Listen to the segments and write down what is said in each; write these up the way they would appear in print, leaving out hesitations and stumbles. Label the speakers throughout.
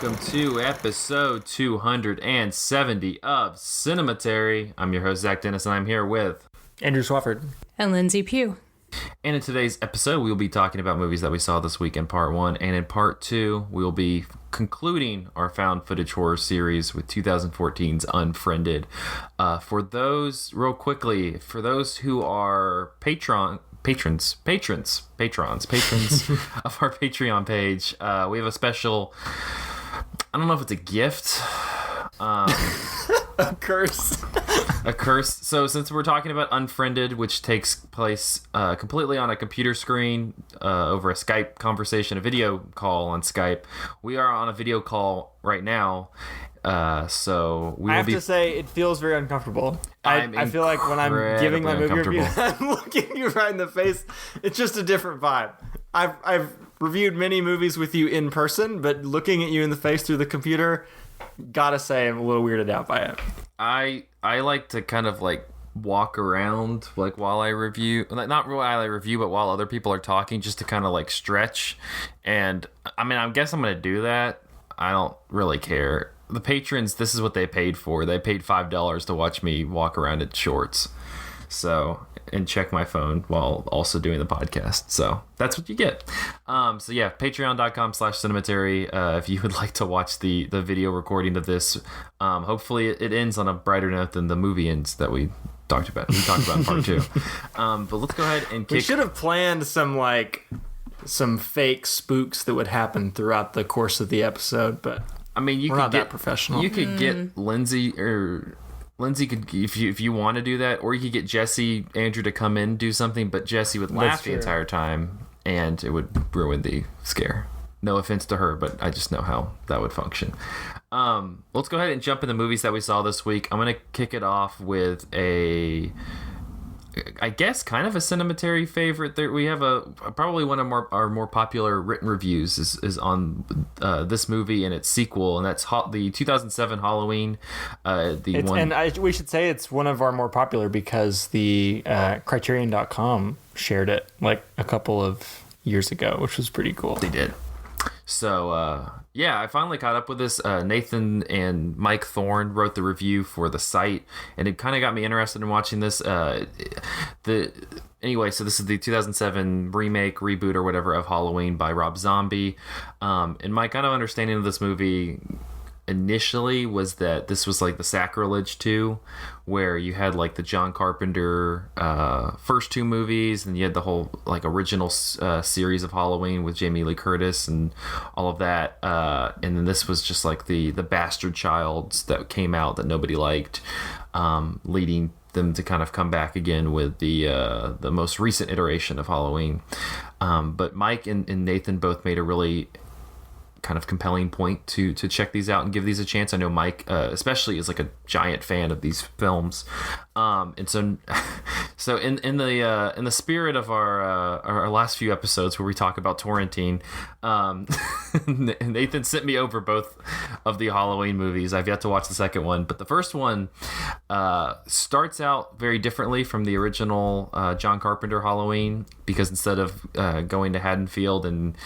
Speaker 1: welcome to episode 270 of Cinematary. I'm your host, Zach Dennis, and I'm here with
Speaker 2: Andrew Swafford
Speaker 3: and Lindsay Pugh.
Speaker 1: And in today's episode, we will be talking about movies that we saw this week in part 1. And in part 2, we will be concluding our found footage horror series with 2014's Unfriended. For those who are patrons of our Patreon page, we have a special, I don't know if it's a gift,
Speaker 2: a curse.
Speaker 1: A curse. So since we're talking about Unfriended, which takes place completely on a computer screen over a Skype conversation, a video call on Skype, we are on a video call right now. So we
Speaker 2: I have to say, it feels very uncomfortable. I feel like when I'm giving my movie review, I'm looking you right in the face. It's just a different vibe. I've reviewed many movies with you in person, but looking at you in the face through the computer, gotta say I'm a little weirded out by it.
Speaker 1: I like to kind of like walk around like while I review, not while I review, but while other people are talking, just to kind of like stretch. And I mean, I guess I'm gonna do that. I don't really care. The patrons, this is what they paid for. They paid $5 to watch me walk around in shorts. So, and check my phone while also doing the podcast. So that's what you get. So yeah, patreon.com/cinematary. If you would like to watch the video recording of this, hopefully it ends on a brighter note than the movie ends that we talked about in part 2. But let's go ahead and
Speaker 2: We should have planned some fake spooks that would happen throughout the course of the episode, but
Speaker 1: I mean,
Speaker 2: we're not that professional.
Speaker 1: You could get Lindsay could, if you want to do that, or you could get Jesse, Andrew to come in and do something, but Jesse would laugh the entire time, and it would ruin the scare. No offense to her, but I just know how that would function. Let's go ahead and jump into movies that we saw this week. I'm going to kick it off with I guess kind of a Cinematary favorite. There we have probably one of our more popular written reviews is on this movie and its sequel, and that's the 2007 Halloween.
Speaker 2: We should say it's one of our more popular because the Criterion.com shared it like a couple of years ago, which was pretty cool.
Speaker 1: They did. So yeah, I finally caught up with this. Nathan and Mike Thorne wrote the review for the site, and it kind of got me interested in watching this. Anyway, so this is the 2007 remake, reboot, or whatever of Halloween by Rob Zombie. And my kind of understanding of this movie initially was that this was like the Sacrilege 2, where you had like the John Carpenter first 2 movies, and you had the whole like original series of Halloween with Jamie Lee Curtis and all of that, and then this was just like the bastard childs that came out that nobody liked, leading them to kind of come back again with the most recent iteration of Halloween. But Mike and Nathan both made a really kind of compelling point to check these out and give these a chance. I know Mike especially is like a giant fan of these films, and so in the spirit of our last few episodes where we talk about torrenting, Nathan sent me over both of the Halloween movies. I've yet to watch the second one, but the first one starts out very differently from the original John Carpenter Halloween, because instead of going to Haddonfield and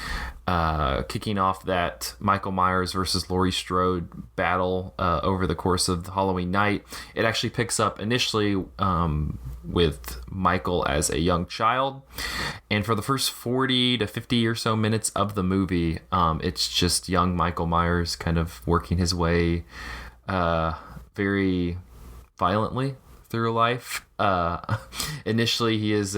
Speaker 1: kicking off that Michael Myers versus Laurie Strode battle over the course of Halloween night, it actually picks up initially with Michael as a young child, and for the first 40 to 50 or so minutes of the movie, it's just young Michael Myers kind of working his way very violently through life. Initially, he is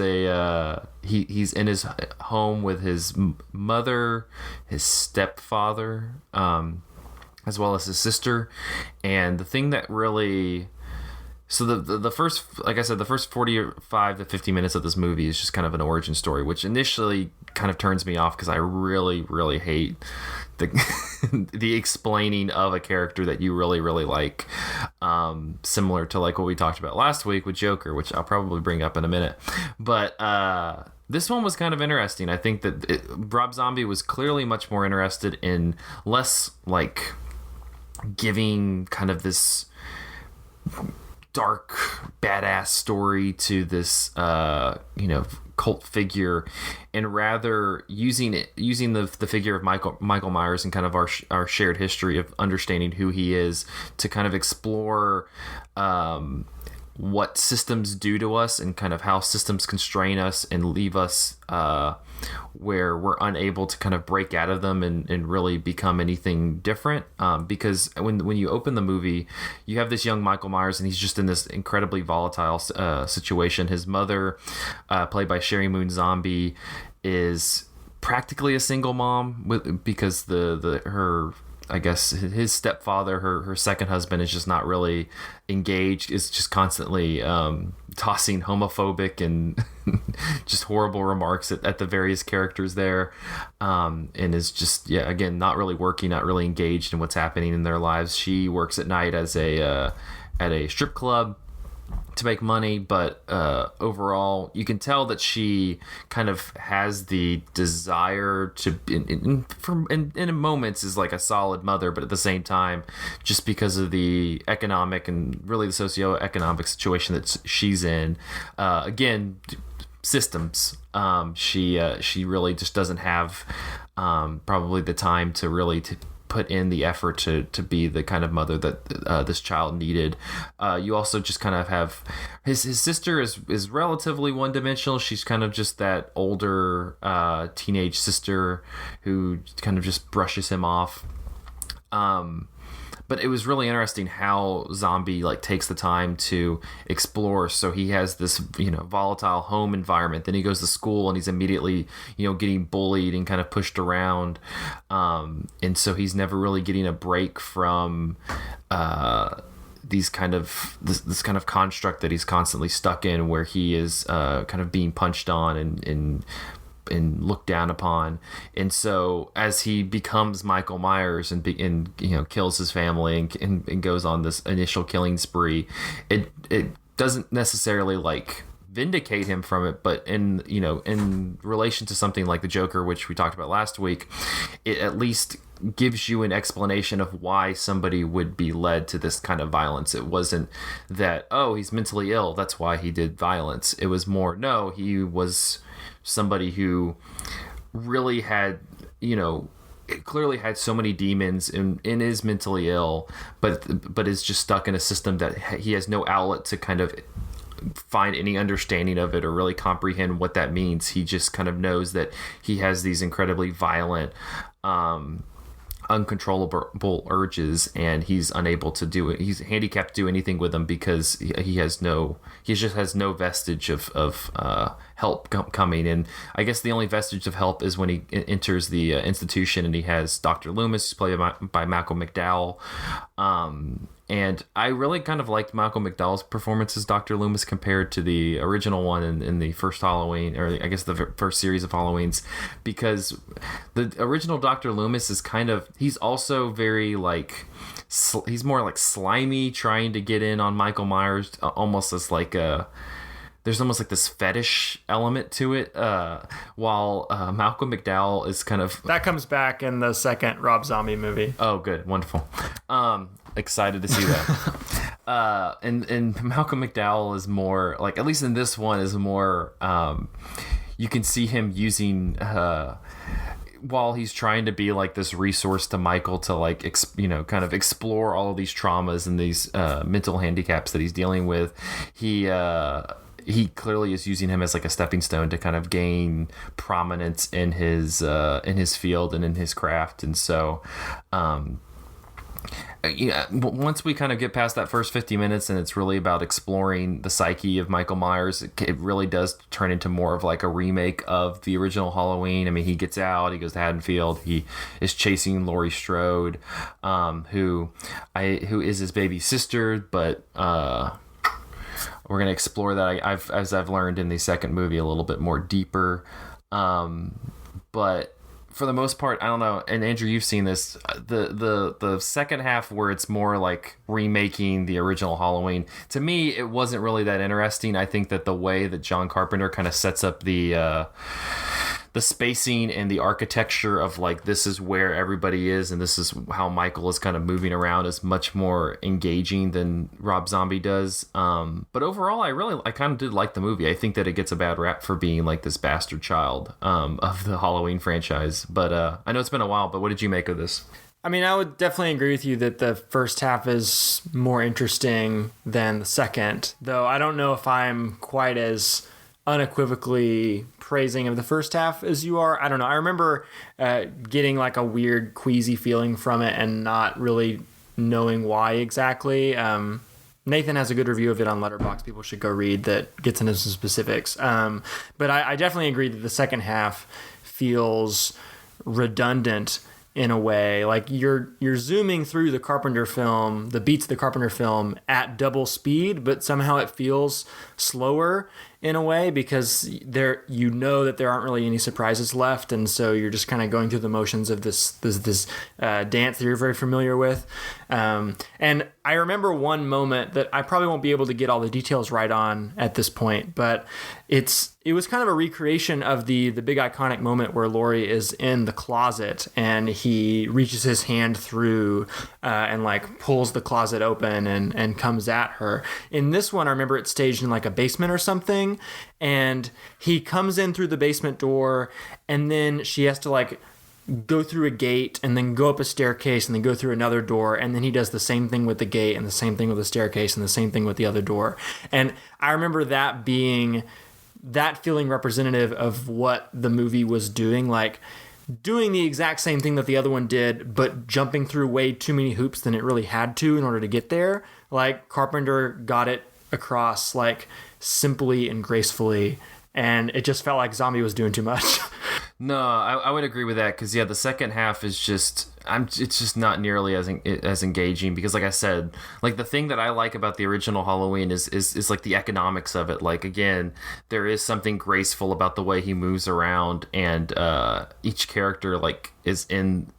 Speaker 1: he's in his home with his mother, his stepfather, as well as his sister. And the thing that really, so the first, like I said, the first 45 to 50 minutes of this movie is just kind of an origin story, which initially kind of turns me off because I really, really hate the explaining of a character that you really, really like, similar to like what we talked about last week with Joker, which I'll probably bring up in a minute. But this one was kind of interesting. I think that Rob Zombie was clearly much more interested in less like giving kind of this dark, badass story to this, cult figure, and rather using the figure of Michael Myers and kind of our shared history of understanding who he is to kind of explore what systems do to us and kind of how systems constrain us and leave us where we're unable to kind of break out of them and really become anything different. Because when you open the movie, you have this young Michael Myers and he's just in this incredibly volatile situation. His mother, played by Sherry Moon Zombie, is practically a single mom because her I guess his stepfather, her second husband, is just not really engaged, is just constantly tossing homophobic and just horrible remarks at the various characters there, and is just, again, not really working, not really engaged in what's happening in their lives. She works at night as at a strip club to make money, but overall you can tell that she kind of has the desire to in moments is like a solid mother, but at the same time, just because of the economic and really the socioeconomic situation that she's in, again, systems, she really just doesn't have probably the time to really put in the effort to be the kind of mother that this child needed. You also just kind of have his sister is relatively one-dimensional. She's kind of just that older teenage sister who kind of just brushes him off. But it was really interesting how Zombie takes the time to explore. So he has this, volatile home environment. Then he goes to school and he's immediately, getting bullied and kind of pushed around. And so he's never really getting a break from this kind of construct that he's constantly stuck in, where he is kind of being punched on and looked down upon. And so as he becomes Michael Myers and kills his family and goes on this initial killing spree, it doesn't necessarily vindicate him from it, but in relation to something like the Joker, which we talked about last week, it at least gives you an explanation of why somebody would be led to this kind of violence. It wasn't that, oh, he's mentally ill, that's why he did violence. It was more, no, he was somebody who really had, clearly had so many demons and is mentally ill, but is just stuck in a system that he has no outlet to kind of find any understanding of it or really comprehend what that means. He just kind of knows that he has these incredibly violent, uncontrollable urges, and he's unable to do it. He's handicapped to do anything with them because he just has no vestige of help coming. And I guess the only vestige of help is when he enters the institution and he has Dr. Loomis, who's played by Malcolm McDowell. And I really kind of liked Malcolm McDowell's performance as Dr. Loomis compared to the original one in the first Halloween, or I guess the first series of Halloweens, because the original Dr. Loomis is he's also very he's more slimy, trying to get in on Michael Myers, almost as there's almost this fetish element to it, while Malcolm McDowell is kind of...
Speaker 2: That comes back in the second Rob Zombie movie.
Speaker 1: Oh, good. Wonderful. Excited to see that. And Malcolm McDowell is more, at least in this one, is more... you can see him using... while he's trying to be this resource to Michael to kind of explore all of these traumas and these mental handicaps that he's dealing with, he clearly is using him as a stepping stone to kind of gain prominence in his field and in his craft. And so, once we kind of get past that first 50 minutes and it's really about exploring the psyche of Michael Myers, it really does turn into more of a remake of the original Halloween. I mean, he gets out, he goes to Haddonfield, he is chasing Laurie Strode, who is his baby sister, but we're going to explore that, as I've learned in the second movie, a little bit more deeper. But for the most part, I don't know. And Andrew, you've seen this. The second half, where it's more remaking the original Halloween, to me, it wasn't really that interesting. I think that the way that John Carpenter kind of sets up the the spacing and the architecture of like this is where everybody is and this is how Michael is kind of moving around is much more engaging than Rob Zombie does. But overall, I kind of did like the movie. I think that it gets a bad rap for being like this bastard child of the Halloween franchise. But I know it's been a while, but what did you make of this?
Speaker 2: I mean, I would definitely agree with you that the first half is more interesting than the second, though I don't know if I'm quite as unequivocally praising of the first half as you are. I don't know. I remember getting like a weird queasy feeling from it and not really knowing why exactly. Nathan has a good review of it on Letterboxd. People should go read that gets into some specifics. But I definitely agree that the second half feels redundant in a way. Like you're zooming through the Carpenter film, the beats of the Carpenter film at double speed, but somehow it feels slower in a way because that there aren't really any surprises left, and so you're just kind of going through the motions of this dance that you're very familiar with. And I remember one moment that I probably won't be able to get all the details right on at this point, but it was kind of a recreation of the big iconic moment where Laurie is in the closet and he reaches his hand through and like pulls the closet open and comes at her. In this one, I remember it's staged in like a basement or something, and he comes in through the basement door, and then she has to like go through a gate and then go up a staircase and then go through another door, and then he does the same thing with the gate and the same thing with the staircase and the same thing with the other door. And I remember that feeling representative of what the movie was doing, like doing the exact same thing that the other one did, but jumping through way too many hoops than it really had to in order to get there. Like Carpenter got it across like simply and gracefully, and it just felt like Zombie was doing too much.
Speaker 1: No, I would agree with that because the second half is it's just not nearly as engaging because, like I said, like the thing that I like about the original Halloween is like the economics of it. Like again, there is something graceful about the way he moves around, and each character like is in.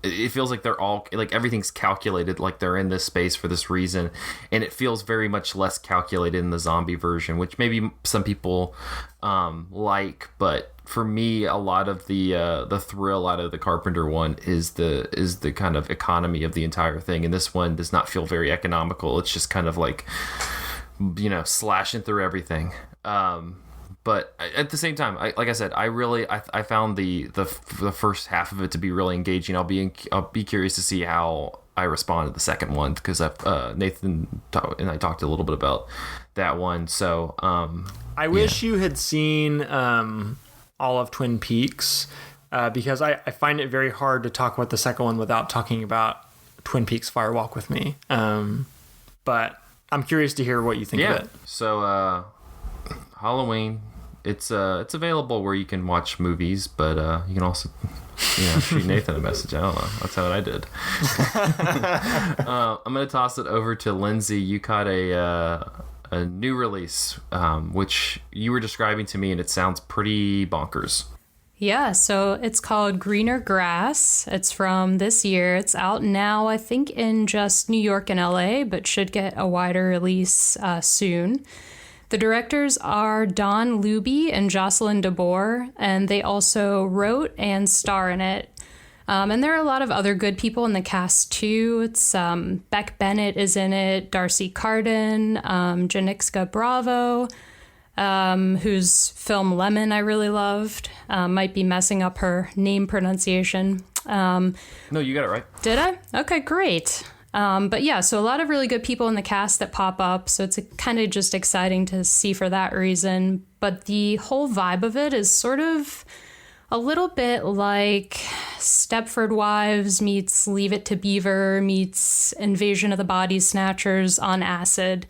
Speaker 1: It feels like they're all like everything's calculated, like they're in this space for this reason, and it feels very much less calculated in the zombie version, which maybe some people like, but for me, a lot of the thrill out of the Carpenter one is the kind of economy of the entire thing, and this one does not feel very economical. It's just kind of like, slashing through everything. But at the same time, like I said, I found the first half of it to be really engaging. I'll be curious to see how I respond to the second one because Nathan and I talked a little bit about that one. So
Speaker 2: I wish you had seen all of Twin Peaks because I find it very hard to talk about the second one without talking about Twin Peaks Fire Walk with Me. But I'm curious to hear what you think of it.
Speaker 1: So Halloween. It's available where you can watch movies, but you can also shoot Nathan a message. I don't know. That's how I did. I'm gonna toss it over to Lindsay. You caught a new release, which you were describing to me, and it sounds pretty bonkers.
Speaker 3: Yeah, so it's called Greener Grass. It's from this year. It's out now, I think, in just New York and LA, but should get a wider release soon. The directors are Don Luby and Jocelyn DeBoer, and they also wrote and star in it. And there are a lot of other good people in the cast, too. It's Beck Bennett is in it, Darcy Carden, Janicska Bravo, whose film Lemon I really loved. Might be messing up her name pronunciation.
Speaker 1: No, you got it right.
Speaker 3: Did I? Okay, great. But yeah, so a lot of really good people in the cast that pop up. So it's kind of just exciting to see for that reason. But the whole vibe of it is sort of a little bit like Stepford Wives meets Leave It to Beaver meets Invasion of the Body Snatchers on acid.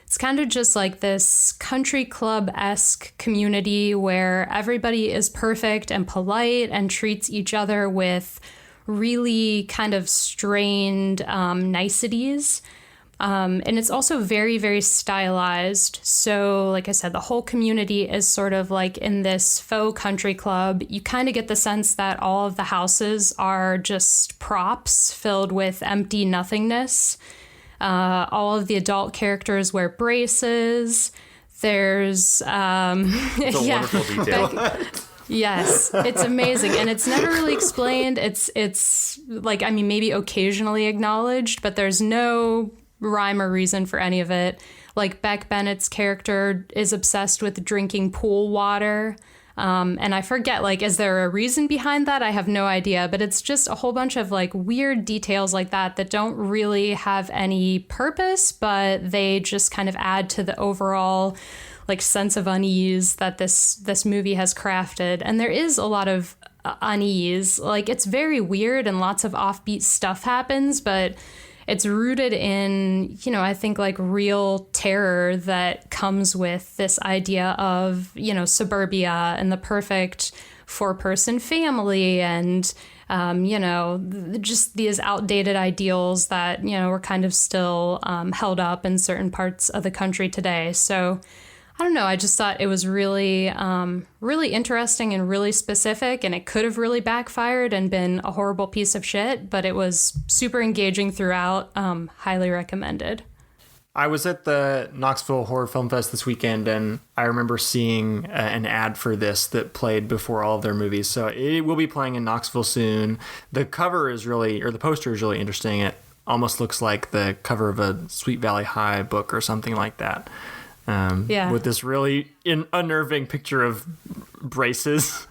Speaker 3: It's kind of just like this country club-esque community where everybody is perfect and polite and treats each other with really kind of strained niceties. And it's also very, very stylized. So, like I said, the whole community is sort of like in this faux country club. You kind of get the sense that all of the houses are just props filled with empty nothingness. All of the adult characters wear braces. There's
Speaker 1: it's a wonderful detail.
Speaker 3: Yes, it's amazing, and it's never really explained. It's like, I mean, maybe occasionally acknowledged, but there's no rhyme or reason for any of it. Like, Beck Bennett's character is obsessed with drinking pool water. And I forget, like, is there a reason behind that? I have no idea, but it's just a whole bunch of like weird details like that don't really have any purpose, but they just kind of add to the overall like sense of unease that this movie has crafted. And there is a lot of unease. Like, it's very weird and lots of offbeat stuff happens, but it's rooted in, you know, I think like real terror that comes with this idea of, you know, suburbia and the perfect 4-person family and, you know, just these outdated ideals that, you know, are kind of still held up in certain parts of the country today. So I don't know. I just thought it was really, really interesting and really specific, and it could have really backfired and been a horrible piece of shit, but it was super engaging throughout. Highly recommended.
Speaker 2: I was at the Knoxville Horror Film Fest this weekend, and I remember seeing an ad for this that played before all of their movies. So it will be playing in Knoxville soon. The cover is really, or the poster is really interesting. It almost looks like the cover of a Sweet Valley High book or something like that. With this really unnerving picture of braces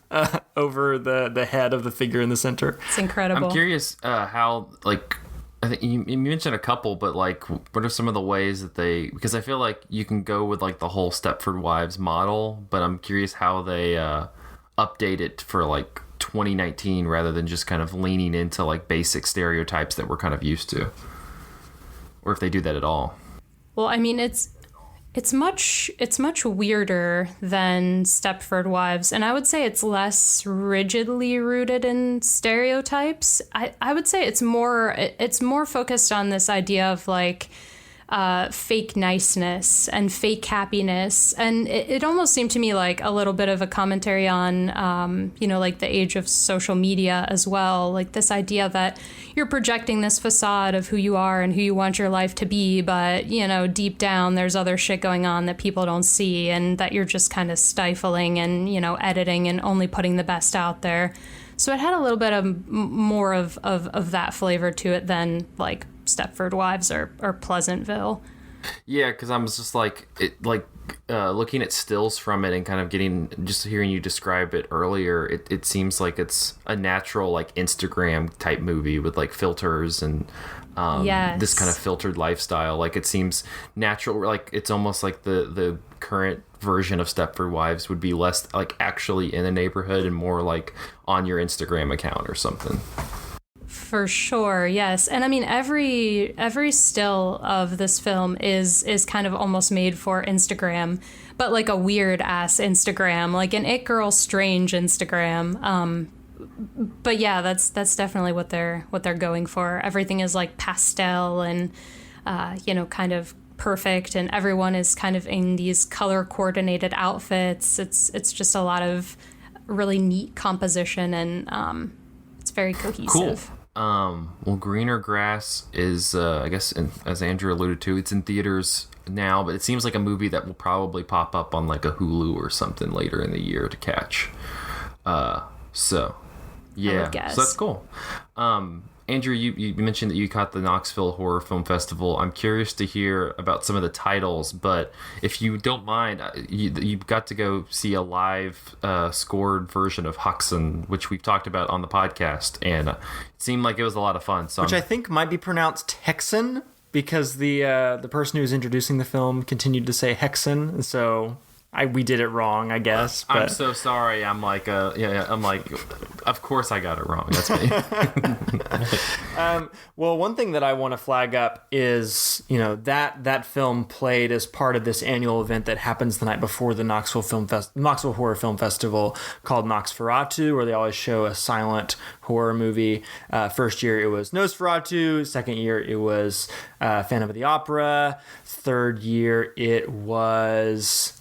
Speaker 2: over the head of the figure in the center.
Speaker 3: It's incredible.
Speaker 1: I'm curious how, like, I think you mentioned a couple, but like, what are some of the ways that because I feel like you can go with like the whole Stepford Wives model, but I'm curious how they update it for like 2019 rather than just kind of leaning into like basic stereotypes that we're kind of used to, or if they do that at all.
Speaker 3: Well, I mean, it's much weirder than Stepford Wives, and I would say it's less rigidly rooted in stereotypes. I would say it's more focused on this idea of like fake niceness and fake happiness, and it almost seemed to me like a little bit of a commentary on you know, like the age of social media as well, like this idea that you're projecting this facade of who you are and who you want your life to be, but you know, deep down there's other shit going on that people don't see, and that you're just kind of stifling and, you know, editing and only putting the best out there. So it had a little bit of more of that flavor to it than like Stepford Wives or Pleasantville.
Speaker 1: Yeah, because I was just like, looking at stills from it and kind of just hearing you describe it earlier, it seems like it's a natural like Instagram type movie with like filters and
Speaker 3: yes,
Speaker 1: this kind of filtered lifestyle. Like, it seems natural. Like, it's almost like the current version of Stepford Wives would be less like actually in a neighborhood and more like on your Instagram account or something.
Speaker 3: For sure, yes. And I mean, every still of this film is kind of almost made for Instagram, but like a weird ass Instagram, like an it girl strange Instagram. But yeah, that's definitely what they're going for. Everything is like pastel and you know, kind of perfect, and everyone is kind of in these color coordinated outfits. It's just a lot of really neat composition, and it's very cohesive.
Speaker 1: Cool. Well, Greener Grass is, I guess, as Andrew alluded to, it's in theaters now, but it seems like a movie that will probably pop up on like a Hulu or something later in the year to catch. So that's cool. Andrew, you mentioned that you caught the Knoxville Horror Film Festival. I'm curious to hear about some of the titles, but if you don't mind, you got to go see a live scored version of Haxan, which we've talked about on the podcast, and it seemed like it was a lot of fun. So
Speaker 2: which I think might be pronounced Hexen, because the person who was introducing the film continued to say Hexen, and so we did it wrong, I guess. But
Speaker 1: I'm so sorry. I'm like, I'm like, of course I got it wrong. That's me.
Speaker 2: Well, one thing that I want to flag up is, you know, that film played as part of this annual event that happens the night before the Knoxville Horror Film Festival, called Nosferatu, where they always show a silent horror movie. First year it was Nosferatu. Second year it was Phantom of the Opera. Third year it was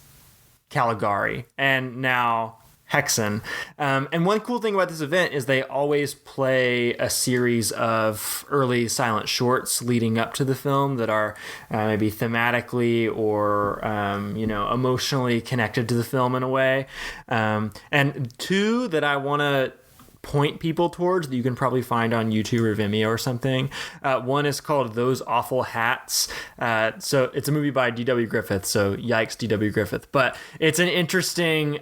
Speaker 2: Caligari. And now Haxan. And one cool thing about this event is they always play a series of early silent shorts leading up to the film that are maybe thematically or, emotionally connected to the film in a way. And two that I want to point people towards that you can probably find on YouTube or Vimeo or something. One is called Those Awful Hats. So it's a movie by D.W. Griffith. So yikes, D.W. Griffith. But it's an interesting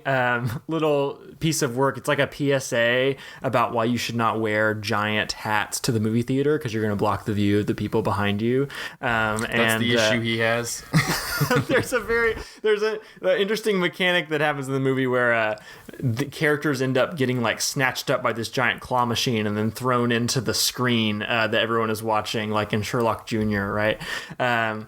Speaker 2: little piece of work. It's like a PSA about why you should not wear giant hats to the movie theater because you're going to block the view of the people behind you.
Speaker 1: That's the issue he has.
Speaker 2: There's an interesting mechanic that happens in the movie where the characters end up getting like snatched up by this giant claw machine and then thrown into the screen that everyone is watching, like in Sherlock Jr., right? And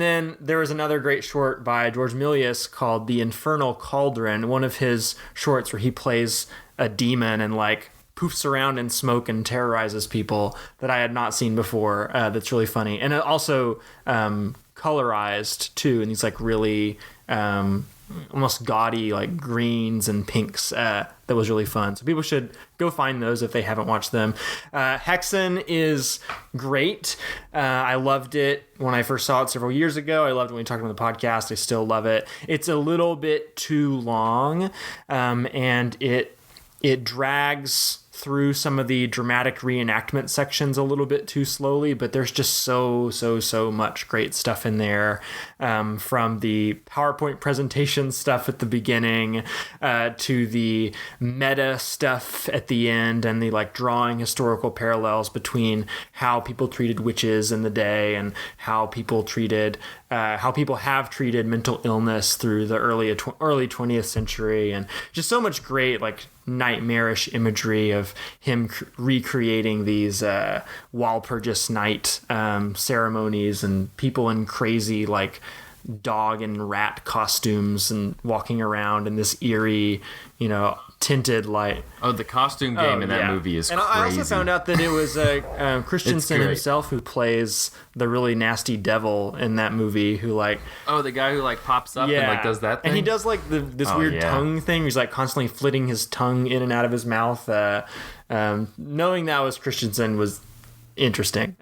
Speaker 2: then there was another great short by George Milius called The Infernal Cauldron, one of his shorts where he plays a demon and like poofs around in smoke and terrorizes people that I had not seen before. That's really funny. And it also colorized too, and these like really almost gaudy like greens and pinks. That was really fun. So people should go find those if they haven't watched them. Haxan is great. I loved it when I first saw it several years ago. I loved it when we talked about the podcast. I still love it. It's a little bit too long, and it drags through some of the dramatic reenactment sections a little bit too slowly, but there's just so much great stuff in there, from the PowerPoint presentation stuff at the beginning to the meta stuff at the end, and the like drawing historical parallels between how people treated witches in the day and how people have treated mental illness through the early 20th century, and just so much great like nightmarish imagery of him recreating these Walpurgis night ceremonies and people in crazy like dog and rat costumes and walking around in this eerie, tinted light.
Speaker 1: Oh, the costume game in that movie is crazy.
Speaker 2: I also found out that it was Christensen himself who plays the really nasty devil in that movie, who like...
Speaker 1: Oh, the guy who like pops up and like does that thing?
Speaker 2: And he does like this weird tongue thing. He's like constantly flitting his tongue in and out of his mouth. Knowing that was Christensen was interesting.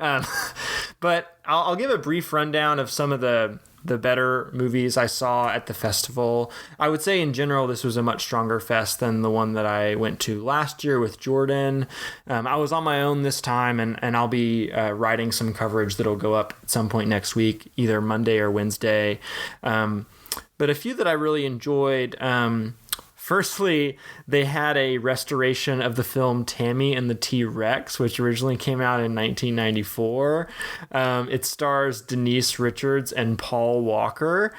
Speaker 2: But I'll give a brief rundown of some of the better movies I saw at the festival. I would say in general this was a much stronger fest than the one that I went to last year with Jordan. I was on my own this time, and I'll be writing some coverage that'll go up at some point next week, either Monday or Wednesday. But a few that I really enjoyed. Firstly, they had a restoration of the film Tammy and the T-Rex, which originally came out in 1994. It stars Denise Richards and Paul Walker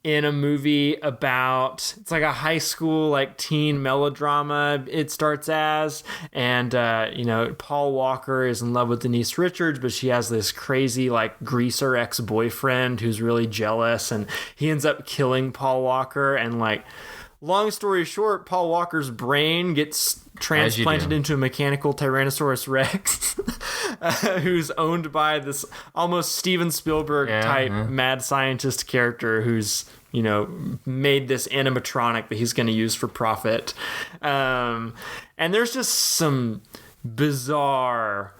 Speaker 2: in a movie about, it's like a high school like teen melodrama it starts as, and Paul Walker is in love with Denise Richards, but she has this crazy like greaser ex-boyfriend who's really jealous, and he ends up killing Paul Walker, and like... Long story short, Paul Walker's brain gets transplanted into a mechanical Tyrannosaurus Rex who's owned by this almost Steven Spielberg type mad scientist character who's, made this animatronic that he's going to use for profit. And there's just some bizarre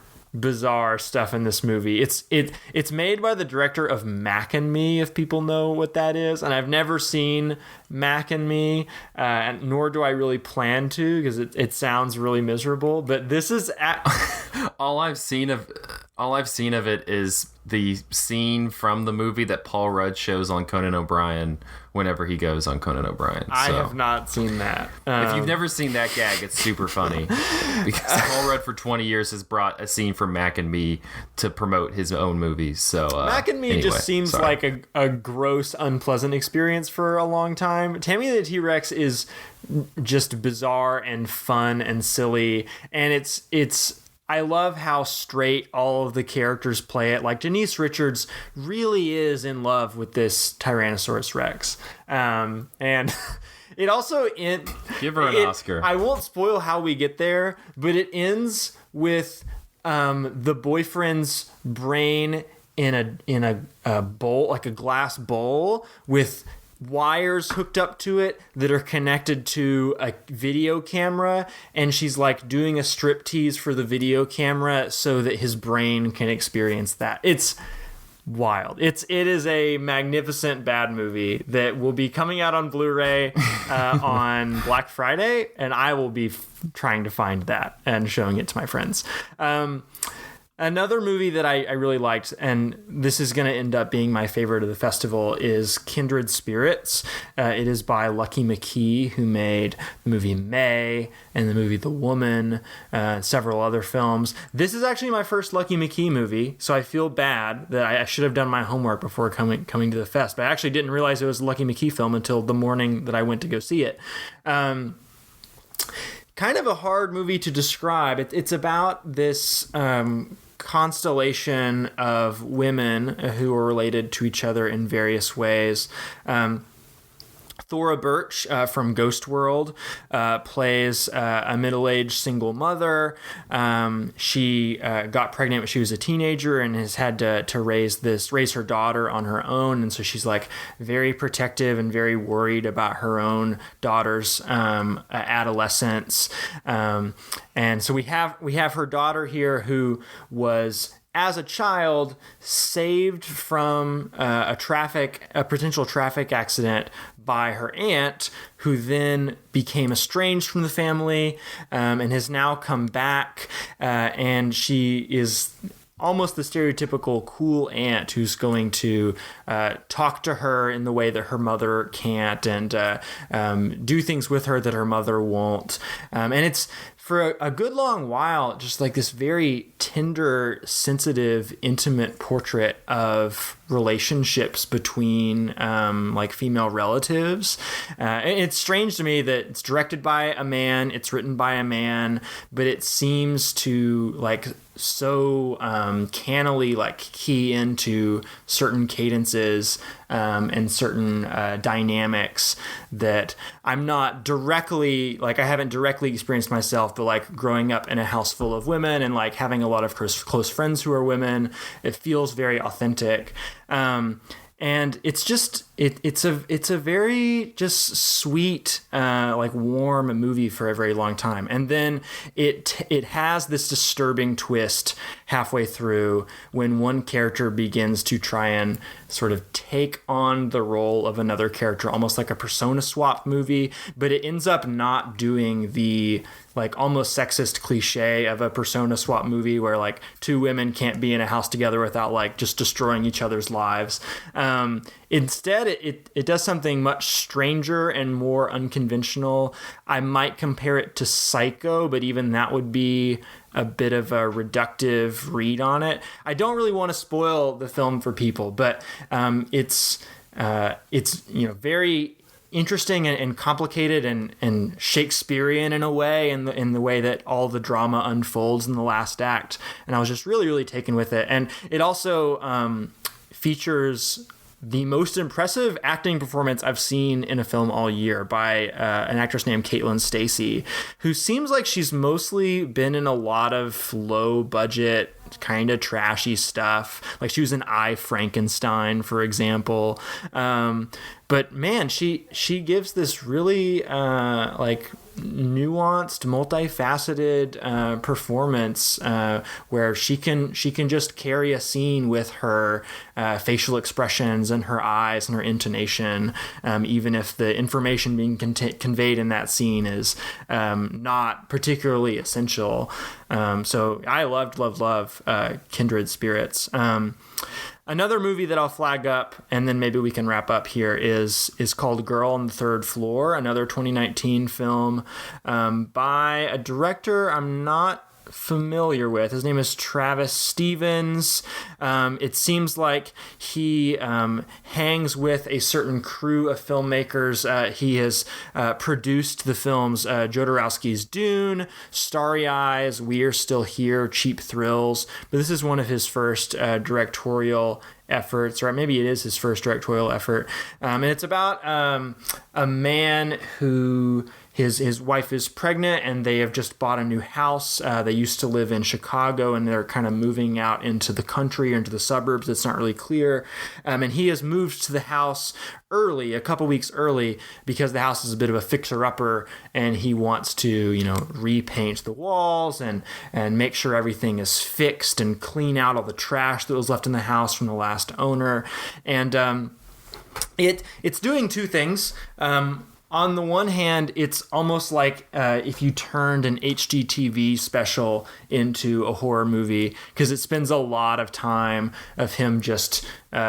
Speaker 2: stuff in this movie. It's made by the director of Mac and Me, if people know what that is, and I've never seen Mac and Me, and nor do I really plan to, because it sounds really miserable. But this is
Speaker 1: all I've seen of it is the scene from the movie that Paul Rudd shows on Conan O'Brien whenever he goes on Conan O'Brien.
Speaker 2: I have not seen that.
Speaker 1: If you've never seen that gag, it's super funny because Paul Rudd for 20 years has brought a scene from Mac and Me to promote his own movies. So
Speaker 2: Mac and Me just seems like a gross, unpleasant experience for a long time. Tammy the T-Rex is just bizarre and fun and silly, and it's I love how straight all of the characters play it. Like Denise Richards really is in love with this Tyrannosaurus Rex. And it also...
Speaker 1: Give her an Oscar.
Speaker 2: I won't spoil how we get there, but it ends with the boyfriend's brain in a bowl, like a glass bowl, with wires hooked up to it that are connected to a video camera, and she's like doing a striptease for the video camera so that his brain can experience that. It's wild. It is a magnificent bad movie that will be coming out on Blu-ray on Black Friday, and I will be trying to find that and showing it to my friends. Another movie that I really liked, and this is going to end up being my favorite of the festival, is Kindred Spirits. It is by Lucky McKee, who made the movie May and the movie The Woman, several other films. This is actually my first Lucky McKee movie, so I feel bad that I should have done my homework before coming to the fest. But I actually didn't realize it was a Lucky McKee film until the morning that I went to go see it. Kind of a hard movie to describe. It's about this constellation of women who are related to each other in various ways. Thora Birch from Ghost World plays a middle-aged single mother. She got pregnant when she was a teenager and has had to raise her daughter on her own, and so she's like very protective and very worried about her own daughter's adolescence. And so we have her daughter here who was, as a child, saved from a potential traffic accident by her aunt, who then became estranged from the family and has now come back. And she is almost the stereotypical cool aunt who's going to talk to her in the way that her mother can't, and do things with her that her mother won't. And it's, for a good long while, just like this very tender, sensitive, intimate portrait of relationships between like female relatives. It's strange to me that it's directed by a man, it's written by a man, but it seems to like so cannily like key into certain cadences and certain dynamics that I'm not directly, like I haven't directly experienced myself, but like growing up in a house full of women and like having a lot of close friends who are women, it feels very authentic. And it's just it's a very just sweet like warm movie for a very long time, and then it has this disturbing twist halfway through when one character begins to try and sort of take on the role of another character, almost like a persona swap movie, but it ends up not doing the like almost sexist cliche of a persona swap movie where like two women can't be in a house together without like just destroying each other's lives. Instead, it does something much stranger and more unconventional. I might compare it to Psycho, but even that would be a bit of a reductive read on it. I don't really want to spoil the film for people, but it's very interesting and complicated and Shakespearean in a way, in the way that all the drama unfolds in the last act. And I was just really, really taken with it. And it also features the most impressive acting performance I've seen in a film all year by an actress named Caitlin Stasey, who seems like she's mostly been in a lot of low budget, kind of trashy stuff. Like she was in I, Frankenstein, for example. But man, she gives this really like nuanced, multifaceted performance where she can just carry a scene with her facial expressions and her eyes and her intonation, even if the information being conveyed in that scene is not particularly essential. So I love Kindred Spirits. Another movie that I'll flag up, and then maybe we can wrap up here, is called Girl on the Third Floor, another 2019 film by a director I'm not familiar with. His name is Travis Stevens. It seems like he hangs with a certain crew of filmmakers. He has produced the films Jodorowsky's Dune, Starry Eyes, We Are Still Here, Cheap Thrills, but this is one of his first directorial efforts, or maybe it is his first directorial effort. And it's about a man who his wife is pregnant, and they have just bought a new house. They used to live in Chicago, and they're kind of moving out into the country or into the suburbs. It's not really clear. And he has moved to the house early, a couple weeks early, because the house is a bit of a fixer-upper, and he wants to, repaint the walls and make sure everything is fixed and clean out all the trash that was left in the house from the last owner. And it's doing two things. On the one hand, it's almost like if you turned an HGTV special into a horror movie, because it spends a lot of time of him just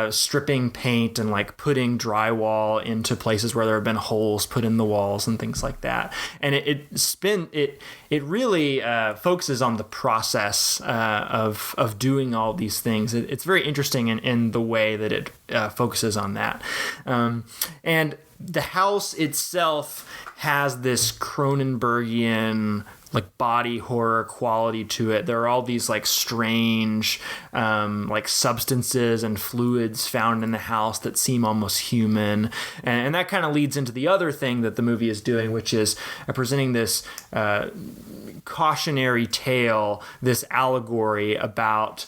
Speaker 2: stripping paint and like putting drywall into places where there have been holes put in the walls and things like that. And it really focuses on the process of doing all these things. It's very interesting in the way that it focuses on that. And the house itself has this Cronenbergian like body horror quality to it. There are all these like strange like substances and fluids found in the house that seem almost human. And that kind of leads into the other thing that the movie is doing, which is presenting this cautionary tale, this allegory about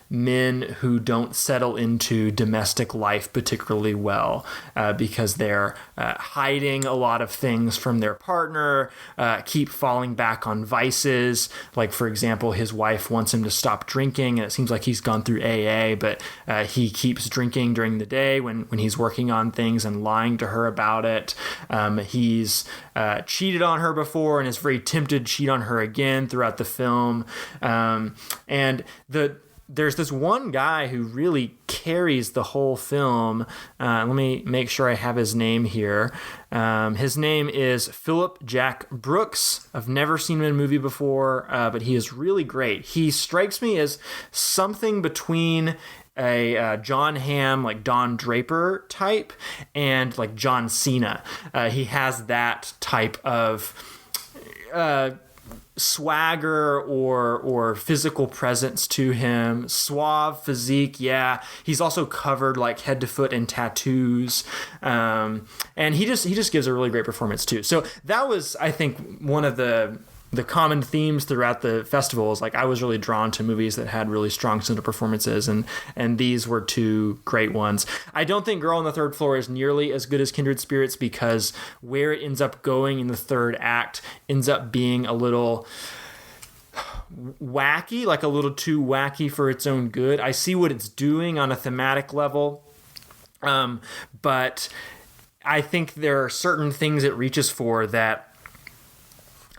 Speaker 2: men who don't settle into domestic life particularly well because they're hiding a lot of things from their partner, keep falling back on vices. Like, for example, his wife wants him to stop drinking, and it seems like he's gone through AA, but he keeps drinking during the day when he's working on things and lying to her about it. He's cheated on her before and is very tempted to cheat on her again throughout the film. And there's this one guy who really carries the whole film. Let me make sure I have his name here. His name is Philip Jack Brooks. I've never seen him in a movie before, but he is really great. He strikes me as something between a John Hamm, like Don Draper type, and like John Cena. He has that type of swagger or physical presence to him, suave physique. Yeah, he's also covered like head to foot in tattoos, and he just gives a really great performance too. So that was, I think, one of the common themes throughout the festival. Is like I was really drawn to movies that had really strong central performances, and these were two great ones. I don't think Girl on the Third Floor is nearly as good as Kindred Spirits, because where it ends up going in the third act ends up being a little wacky, like a little too wacky for its own good. I see what it's doing on a thematic level, but I think there are certain things it reaches for that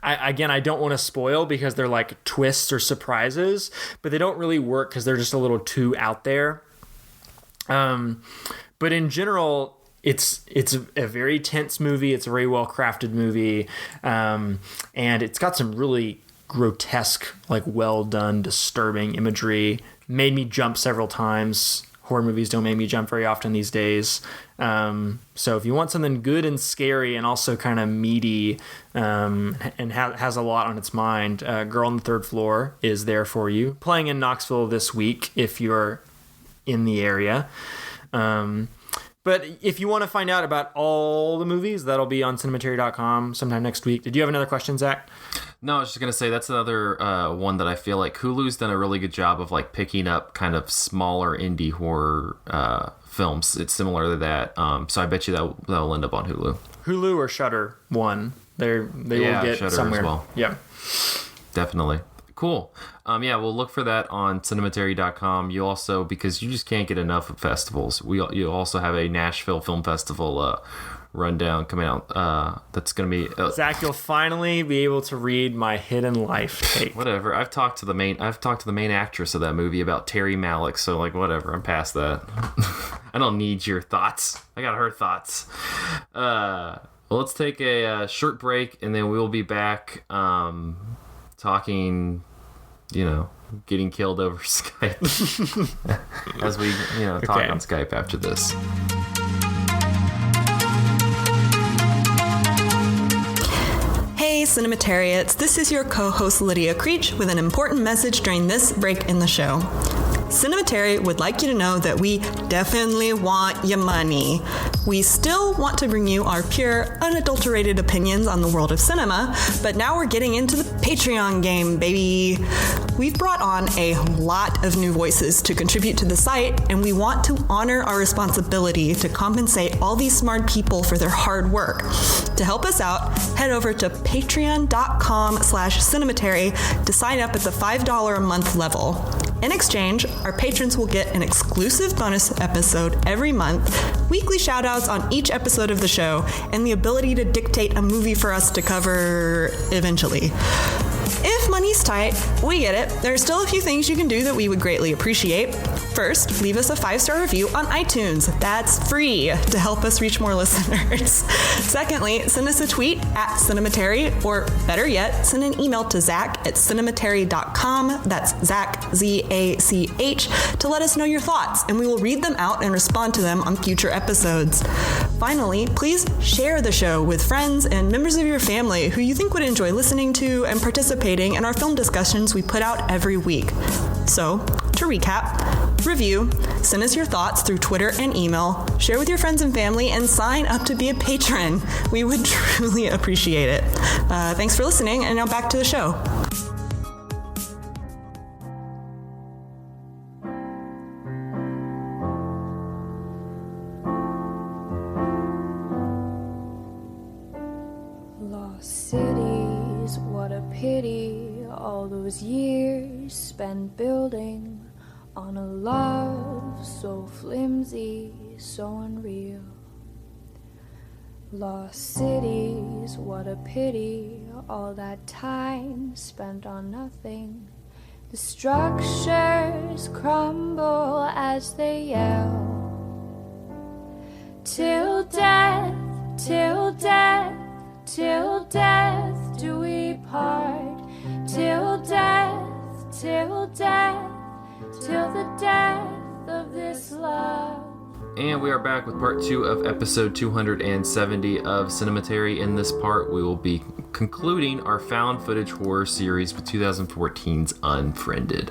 Speaker 2: I don't want to spoil because they're like twists or surprises, but they don't really work because they're just a little too out there. But in general, it's a very tense movie. It's a very well crafted movie, and it's got some really grotesque, like well done, disturbing imagery. Made me jump several times. Horror movies don't make me jump very often these days. So if you want something good and scary and also kind of meaty, and has a lot on its mind, Girl on the Third Floor is there for you. Playing in Knoxville this week if you're in the area. But if you want to find out about all the movies, that'll be on cinematary.com sometime next week. Did you have another question, Zach?
Speaker 1: No, I was just going to say that's another one that I feel like Hulu's done a really good job of like picking up kind of smaller indie horror films. It's similar to that. So I bet you that'll end up on Hulu.
Speaker 2: Hulu or Shudder, one. They will get
Speaker 1: Shudder
Speaker 2: somewhere.
Speaker 1: As well.
Speaker 2: Yeah.
Speaker 1: Definitely. Cool. We'll look for that on cinematary.com. You also, because you just can't get enough of festivals, you also have a Nashville Film Festival rundown coming out. That's going to be...
Speaker 2: Zach, you'll finally be able to read my Hidden Life tape.
Speaker 1: Whatever. I've talked to the main actress of that movie about Terry Malick, so like whatever. I'm past that. I don't need your thoughts. I got her thoughts. Well, let's take a short break, and then we'll be back talking, getting killed over Skype as we, talk on Skype after this.
Speaker 4: Hey Cinematariats, this is your co-host Lydia Creech with an important message during this break in the show. Cinematary would like you to know that we definitely want your money. We still want to bring you our pure, unadulterated opinions on the world of cinema, but now we're getting into the Patreon game, baby. We've brought on a lot of new voices to contribute to the site, and we want to honor our responsibility to compensate all these smart people for their hard work. To help us out, head over to patreon.com/cinematary to sign up at the $5 a month level. In exchange, our patrons will get an exclusive bonus episode every month, weekly shoutouts on each episode of the show, and the ability to dictate a movie for us to cover eventually. If money's tight, we get it. There are still a few things you can do that we would greatly appreciate. First, leave us a 5-star review on iTunes. That's free to help us reach more listeners. Secondly, send us a tweet at Cinematary, or better yet, send an email to Zach@cinematary.com. That's Zach, Z-A-C-H, to let us know your thoughts, and we will read them out and respond to them on future episodes. Finally, please share the show with friends and members of your family who you think would enjoy listening to and participating in our film discussions we put out every week. So, to recap, review, send us your thoughts through Twitter and email, share with your friends and family, and sign up to be a patron. We would truly appreciate it. Thanks for listening, and now back to the show.
Speaker 5: Lost cities, what a pity, all those years spent building on a love so flimsy, so unreal. Lost cities, what a pity, all that time spent on nothing. The structures crumble as they yell. Till death, till death, till death do we part. Till death, till death, till the death of this love.
Speaker 1: And we are back with part 2 of episode 270 of Cinematary. In this part, we will be concluding our found footage horror series with 2014's Unfriended.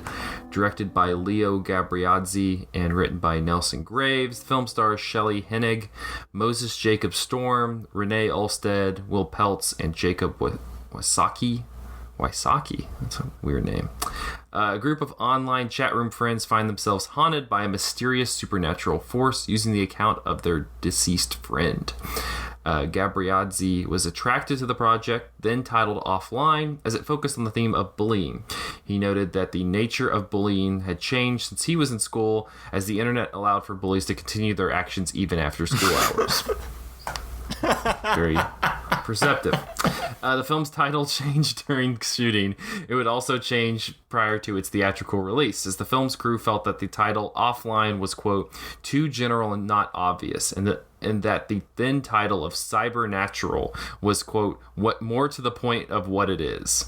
Speaker 1: Directed by Leo Gabriadze and written by Nelson Graves. The film stars Shelley Hennig, Moses Jacob Storm, Renee Olstead, Will Peltz, and Jacob Wysocki. That's a weird name. A group of online chat room friends find themselves haunted by a mysterious supernatural force using the account of their deceased friend. Gabriadze was attracted to the project, then titled Offline, as it focused on the theme of bullying. He noted that the nature of bullying had changed since he was in school, as the internet allowed for bullies to continue their actions even after school hours. Very perceptive. The film's title changed during shooting. It would also change prior to its theatrical release, as the film's crew felt that the title Offline was, quote, too general and not obvious, and that the then title of Cybernatural was, quote, what more to the point of what it is.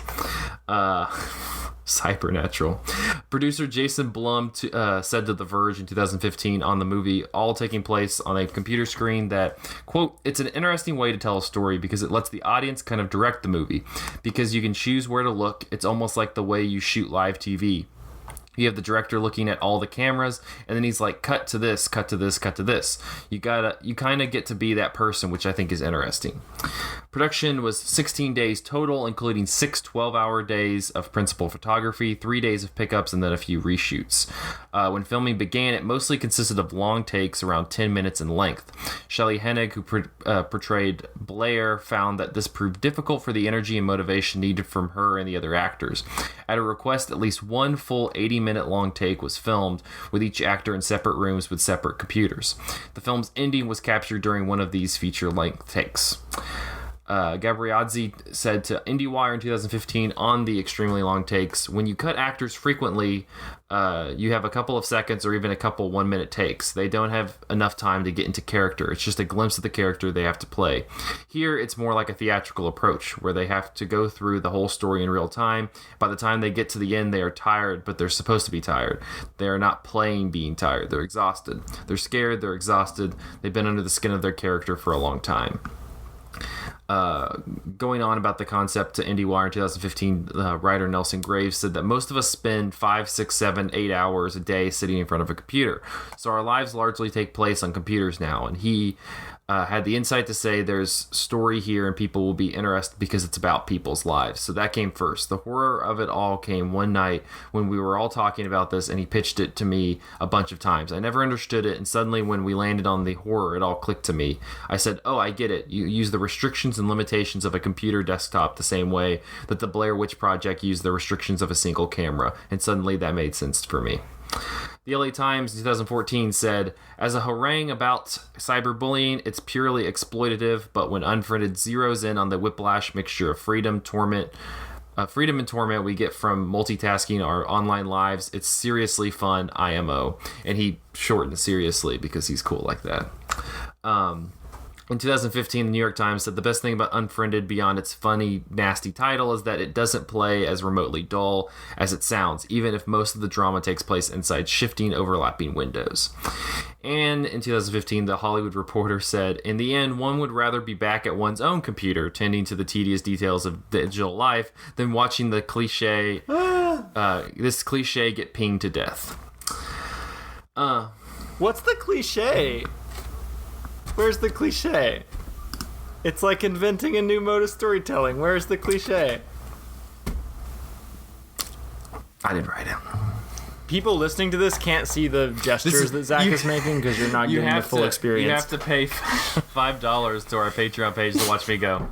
Speaker 1: Cybernatural. Producer Jason Blum said to The Verge in 2015 on the movie, all taking place on a computer screen, that, quote, it's an interesting way to tell a story because it lets the audience kind of direct the movie, because you can choose where to look. It's almost like the way you shoot live TV. You have the director looking at all the cameras, and then he's like, cut to this, cut to this, cut to this. You kind of get to be that person, which I think is interesting. Production was 16 days total, including 6 12-hour days of principal photography, 3 days of pickups, and then a few reshoots. When filming began, it mostly consisted of long takes around 10 minutes in length. Shelley Hennig, who portrayed Blair, found that this proved difficult for the energy and motivation needed from her and the other actors. At a request, at least one full 80-minute long take was filmed, with each actor in separate rooms with separate computers. The film's ending was captured during one of these feature-length takes. Gabriadze said to IndieWire in 2015 on the extremely long takes, when you cut actors frequently, you have a couple of seconds or even a couple 1-minute takes. They don't have enough time to get into character. It's just a glimpse of the character they have to play. Here, it's more like a theatrical approach, where they have to go through the whole story in real time. By the time they get to the end, they are tired, but they're supposed to be tired. They are not playing being tired. They're exhausted. They're scared. They're exhausted. They've been under the skin of their character for a long time. going on about the concept to IndieWire in 2015, writer Nelson Graves said that most of us spend 5, 6, 7, 8 hours a day sitting in front of a computer. So our lives largely take place on computers now. And he had the insight to say there's story here and people will be interested because it's about people's lives. So that came first. The horror of it all came one night when we were all talking about this and he pitched it to me a bunch of times. I never understood it, and suddenly when we landed on the horror, it all clicked to me. I said, oh, I get it. You use the restrictions and limitations of a computer desktop the same way that the Blair Witch Project used the restrictions of a single camera, and suddenly that made sense for me. The LA Times in 2014 said, as a harangue about cyberbullying, it's purely exploitative, but when Unfriended zeroes in on the whiplash mixture of freedom and torment we get from multitasking our online lives, it's seriously fun, IMO. And he shortened seriously because he's cool like that. In 2015, the New York Times said the best thing about Unfriended beyond its funny, nasty title is that it doesn't play as remotely dull as it sounds, even if most of the drama takes place inside shifting, overlapping windows. And in 2015, the Hollywood Reporter said, in the end, one would rather be back at one's own computer, tending to the tedious details of digital life, than watching the cliche, this cliche get pinged to death.
Speaker 2: What's the cliche? Where's the cliche? It's like inventing a new mode of storytelling. Where's the cliche?
Speaker 1: I didn't write it.
Speaker 2: People listening to this can't see the gestures that Zach is making because you're not getting the full experience.
Speaker 1: You have to pay $5 to our Patreon page to watch me go.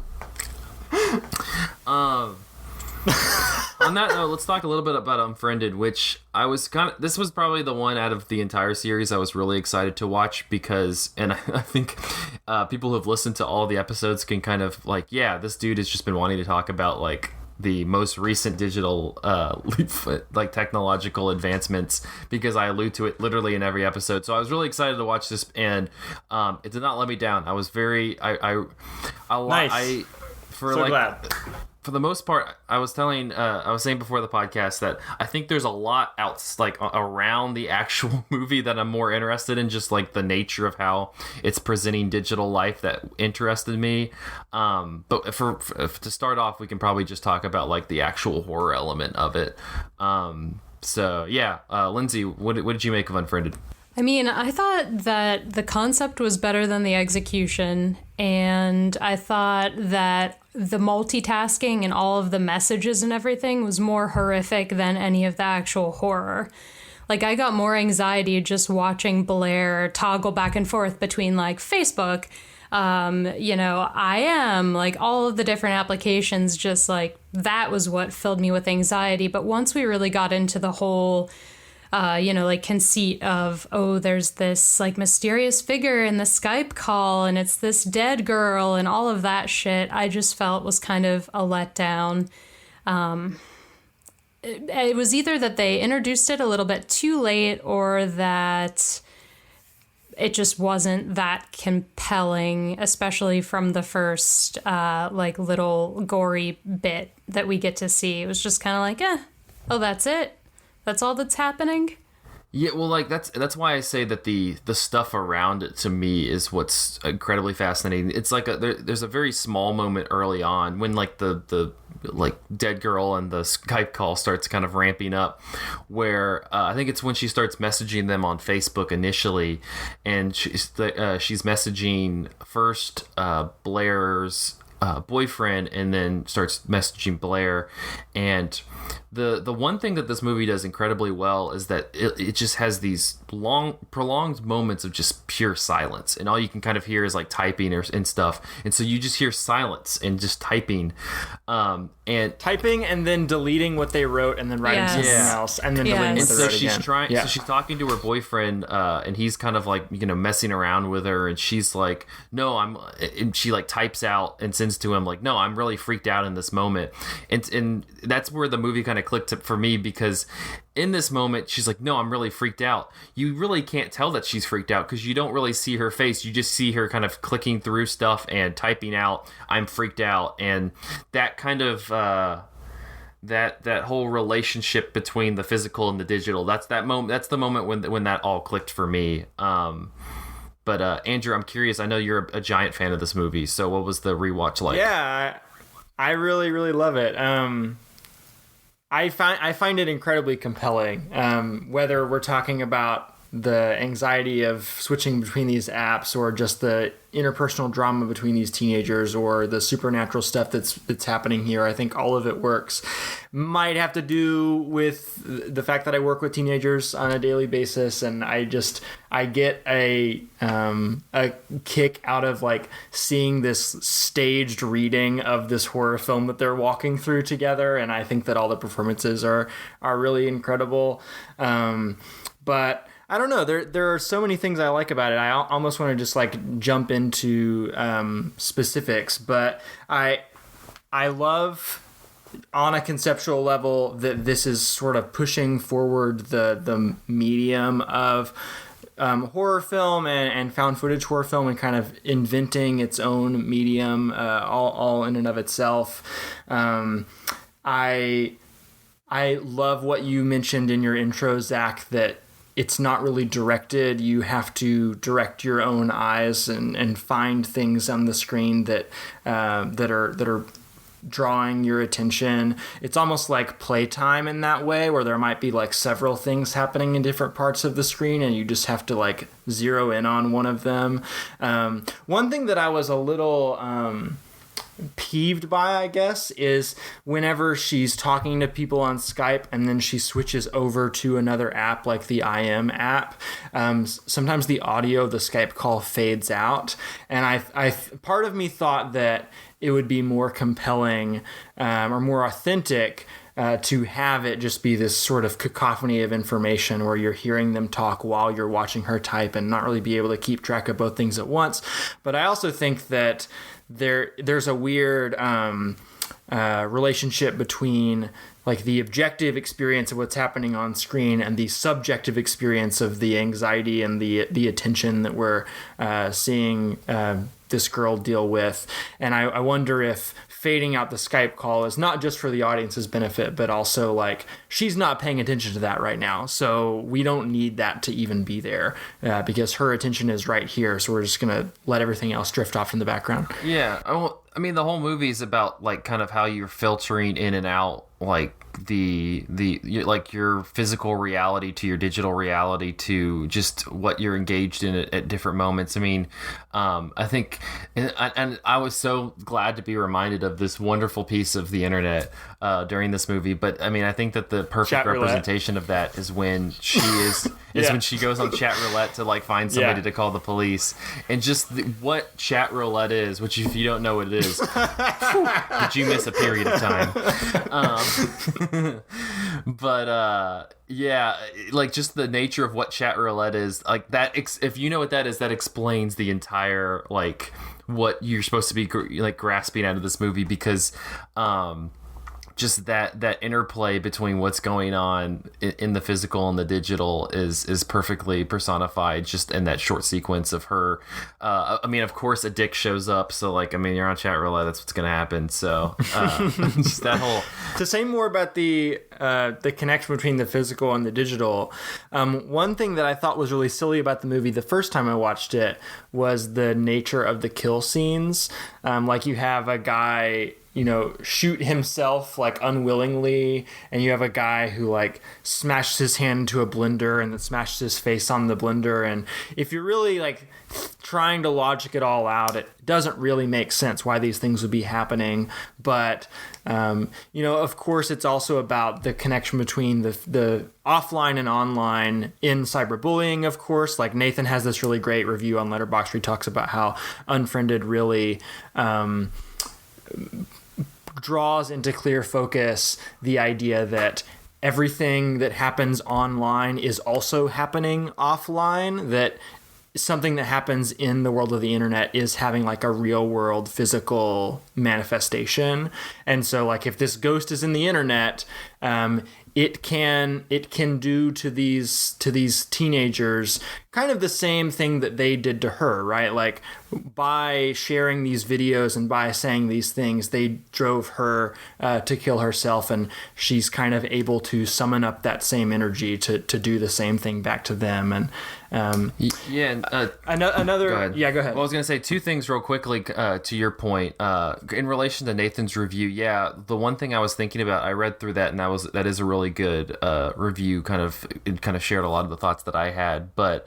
Speaker 1: On that note, let's talk a little bit about Unfriended, which this was probably the one out of the entire series I was really excited to watch because, and I think people who have listened to all the episodes can kind of like, yeah, this dude has just been wanting to talk about like the most recent digital like technological advancements because I allude to it literally in every episode. So I was really excited to watch this, and it did not let me down. I was very
Speaker 2: nice. Glad.
Speaker 1: For the most part, I was saying before the podcast that I think there's a lot around the actual movie that I'm more interested in, just like the nature of how it's presenting digital life that interested me. But to start off, we can probably just talk about like the actual horror element of it. Lindsay, what did you make of Unfriended?
Speaker 3: I mean, I thought that the concept was better than the execution, and I thought that the multitasking and all of the messages and everything was more horrific than any of the actual horror. Like, I got more anxiety just watching Blair toggle back and forth between, like, Facebook, IM, like, all of the different applications, just, like, that was what filled me with anxiety. But once we really got into the whole conceit of, oh, there's this like mysterious figure in the Skype call and it's this dead girl and all of that shit, I just felt was kind of a letdown. It was either that they introduced it a little bit too late or that it just wasn't that compelling, especially from the first little gory bit that we get to see. It was just kind of like, oh, that's it. That's all that's happening?
Speaker 1: Yeah, well, like that's why I say that the stuff around it to me is what's incredibly fascinating. It's like there's a very small moment early on when like the like dead girl and the Skype call starts kind of ramping up, where I think it's when she starts messaging them on Facebook initially, and she's messaging first Blair's boyfriend and then starts messaging Blair. And the one thing that this movie does incredibly well is that it just has these long prolonged moments of just pure silence, and all you can kind of hear is like typing and stuff, and so you just hear silence and just typing
Speaker 2: and then deleting what they wrote and then writing something else and then deleting what they wrote again.
Speaker 1: So she's talking to her boyfriend and he's kind of like messing around with her, and she's like, no, and she like types out and sends to him like, no, I'm really freaked out in this moment, and that's where the movie kind of clicked for me, because in this moment she's like, no, I'm really freaked out. You really can't tell that she's freaked out because you don't really see her face. You just see her kind of clicking through stuff and typing out, I'm freaked out. And that kind of that whole relationship between the physical and the digital, that's the moment when that all clicked for me. But Andrew, I'm curious. I know you're a giant fan of this movie. So what was the rewatch like?
Speaker 2: Yeah, I really, really love it. I find it incredibly compelling. Whether we're talking about the anxiety of switching between these apps, or just the interpersonal drama between these teenagers, or the supernatural stuff that's happening here, I think all of it works. Might have to do with the fact that I work with teenagers on a daily basis, and I get a kick out of like seeing this staged reading of this horror film that they're walking through together, and I think that all the performances are really incredible. But I don't know. There are so many things I like about it. I almost want to just like jump into specifics, but I love on a conceptual level that this is sort of pushing forward the medium of horror film and found footage horror film, and kind of inventing its own medium all in and of itself. I love what you mentioned in your intro, Zach, that it's not really directed. You have to direct your own eyes and find things on the screen that are drawing your attention. It's almost like playtime in that way, where there might be like several things happening in different parts of the screen, and you just have to like zero in on one of them. One thing that I was a little peeved by, I guess, is whenever she's talking to people on Skype and then she switches over to another app like the IM app, sometimes the audio of the Skype call fades out, and I part of me thought that it would be more compelling or more authentic to have it just be this sort of cacophony of information where you're hearing them talk while you're watching her type, and not really be able to keep track of both things at once. But I also think that there's a weird relationship between like the objective experience of what's happening on screen and the subjective experience of the anxiety and the attention that we're seeing this girl deal with. And I wonder if fading out the Skype call is not just for the audience's benefit, but also like she's not paying attention to that right now, so we don't need that to even be there because her attention is right here, so we're just gonna let everything else drift off in the background.
Speaker 1: Yeah, I mean, the whole movie is about like kind of how you're filtering in and out like the like your physical reality to your digital reality to just what you're engaged in at different moments. I mean, I think, and I was so glad to be reminded of this wonderful piece of the internet during this movie. But I mean, I think that the perfect
Speaker 2: Chat
Speaker 1: representation of that is when she is when she goes on chat roulette to like find somebody to call the police, and just what chat roulette is, which if you don't know what it is, did you miss a period of time? But yeah, like just the nature of what chat roulette is, like that. If you know what that is, that explains the entire like what you're supposed to be like grasping out of this movie, because just that interplay between what's going on in the physical and the digital is perfectly personified just in that short sequence of her. I mean, of course, a dick shows up, so like, I mean, you're on chat roulette, that's what's gonna happen. So just that whole.
Speaker 2: To say more about the connection between the physical and the digital, one thing that I thought was really silly about the movie the first time I watched it was the nature of the kill scenes. Like you have a guy, you know, shoot himself like unwillingly, and you have a guy who like smashes his hand into a blender and then smashes his face on the blender. And if you're really like trying to logic it all out, it doesn't really make sense why these things would be happening. But you know, of course, it's also about the connection between the offline and online in cyberbullying. Of course, like Nathan has this really great review on Letterboxd where he talks about how Unfriended really draws into clear focus the idea that everything that happens online is also happening offline, that something that happens in the world of the internet is having like a real world physical manifestation. And so like if this ghost is in the internet, it can do to these teenagers kind of the same thing that they did to her, right? Like, by sharing these videos and by saying these things, they drove her to kill herself, and she's kind of able to summon up that same energy to do the same thing back to them. And another.
Speaker 1: Go ahead.
Speaker 2: Yeah, go ahead.
Speaker 1: Well, I was going to say two things real quickly to your point. In relation to Nathan's review, the one thing I was thinking about, I read through that, and that is a really good review. It kind of shared a lot of the thoughts that I had, but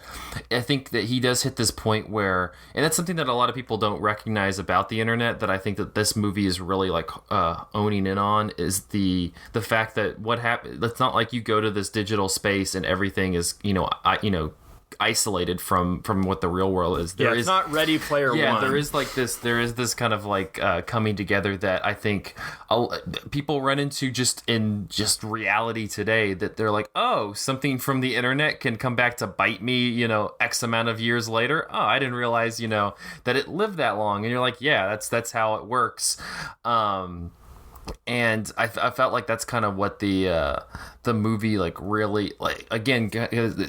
Speaker 1: I think that he does hit this point where, and that's something that a lot of people don't recognize about the internet, that I think that this movie is really like owning in on, is the fact that what happened. It's not like you go to this digital space and everything is isolated from what the real world is.
Speaker 2: It's not Ready Player One.
Speaker 1: There is this kind of like coming together that I think people run into just in reality today, that they're like, oh, something from the internet can come back to bite me, X amount of years later. Oh, I didn't realize, that it lived that long. And you're like, yeah, that's how it works. And I felt like that's kind of what the movie like really like, again,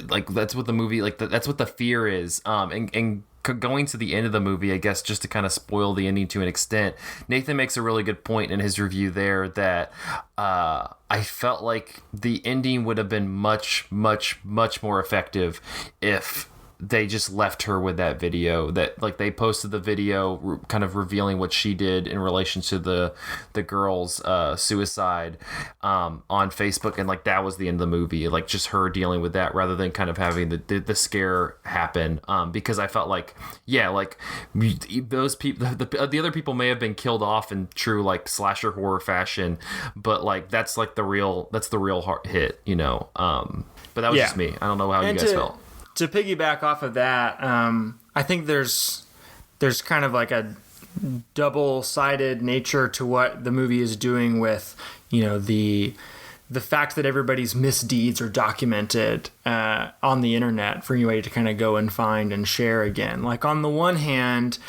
Speaker 1: like that's what the movie like that's what the fear is. And going to the end of the movie, I guess, just to kind of spoil the ending to an extent, Nathan makes a really good point in his review there that I felt like the ending would have been much, much, much more effective if they just left her with that video, that like they posted the video kind of revealing what she did in relation to the girl's suicide on Facebook, and like that was the end of the movie, like just her dealing with that rather than kind of having the scare happen, because I felt like those people, the other people may have been killed off in true like slasher horror fashion, but like that's the real hard hit, but that was just me. I don't know how you guys felt.
Speaker 2: To piggyback off of that, I think there's kind of like a double-sided nature to what the movie is doing with, the fact that everybody's misdeeds are documented on the internet for anybody to kind of go and find and share again. Like, on the one hand,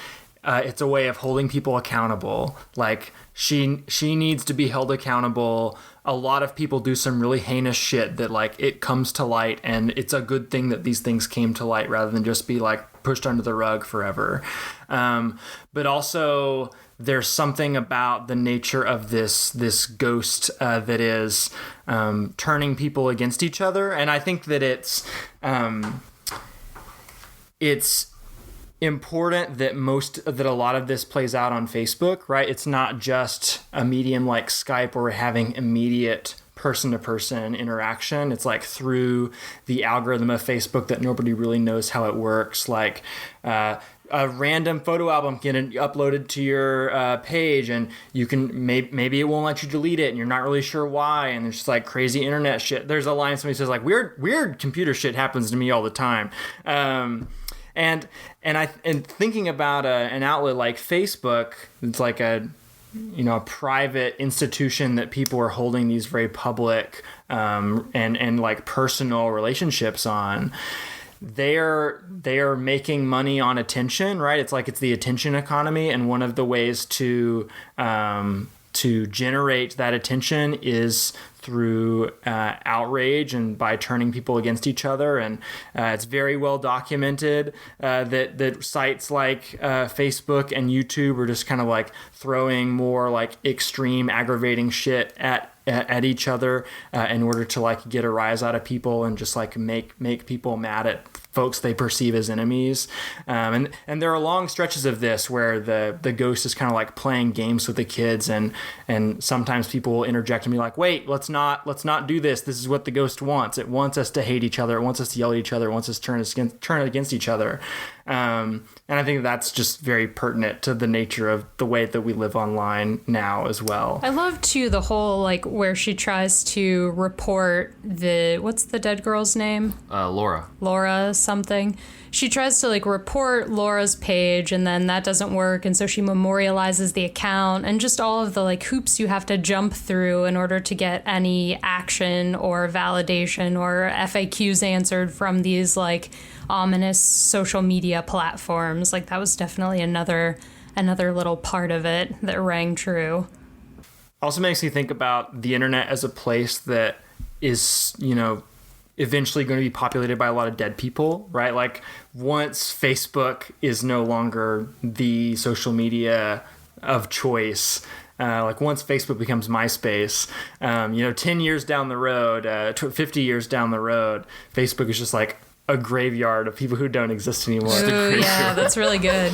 Speaker 2: it's a way of holding people accountable. Like, she needs to be held accountable. A lot of people do some really heinous shit that like it comes to light, and it's a good thing that these things came to light rather than just be like pushed under the rug forever. But also there's something about the nature of this ghost that is turning people against each other, and I think that it's important that a lot of this plays out on Facebook, right? It's not just a medium like Skype where we're having immediate person-to-person interaction. It's like through the algorithm of Facebook that nobody really knows how it works. Like a random photo album getting uploaded to your page, and you can maybe it won't let you delete it, and you're not really sure why. And there's just like crazy internet shit. There's a line somebody says like weird computer shit happens to me all the time. And thinking about an outlet like Facebook, it's like a private institution that people are holding these very public and like personal relationships on. They are making money on attention, right? It's like it's the attention economy, and one of the ways to generate that attention is through outrage and by turning people against each other. And it's very well documented that sites like Facebook and YouTube are just kind of like throwing more like extreme aggravating shit at each other in order to like get a rise out of people and just like make people mad at folks they perceive as enemies. And there are long stretches of this where the ghost is kind of like playing games with the kids, and sometimes people will interject and be like, wait, let's not do this. This is what the ghost wants. It wants us to hate each other. It wants us to yell at each other. It wants us to turn against each other. And I think that's just very pertinent to the nature of the way that we live online now as well.
Speaker 3: I love too the whole like where she tries to report what's the dead girl's name? Laura something. She tries to like report Laura's page, and then that doesn't work, and so she memorializes the account, and just all of the like hoops you have to jump through in order to get any action or validation or FAQs answered from these like ominous social media platforms. Like that was definitely another little part of it that rang true.
Speaker 2: Also makes me think about the internet as a place that is, you know, eventually going to be populated by a lot of dead people, right? Like once Facebook is no longer the social media of choice, like once Facebook becomes MySpace, 10 years down the road, 50 years down the road, Facebook is just like a graveyard of people who don't exist anymore.
Speaker 3: Ooh, yeah, that's really good.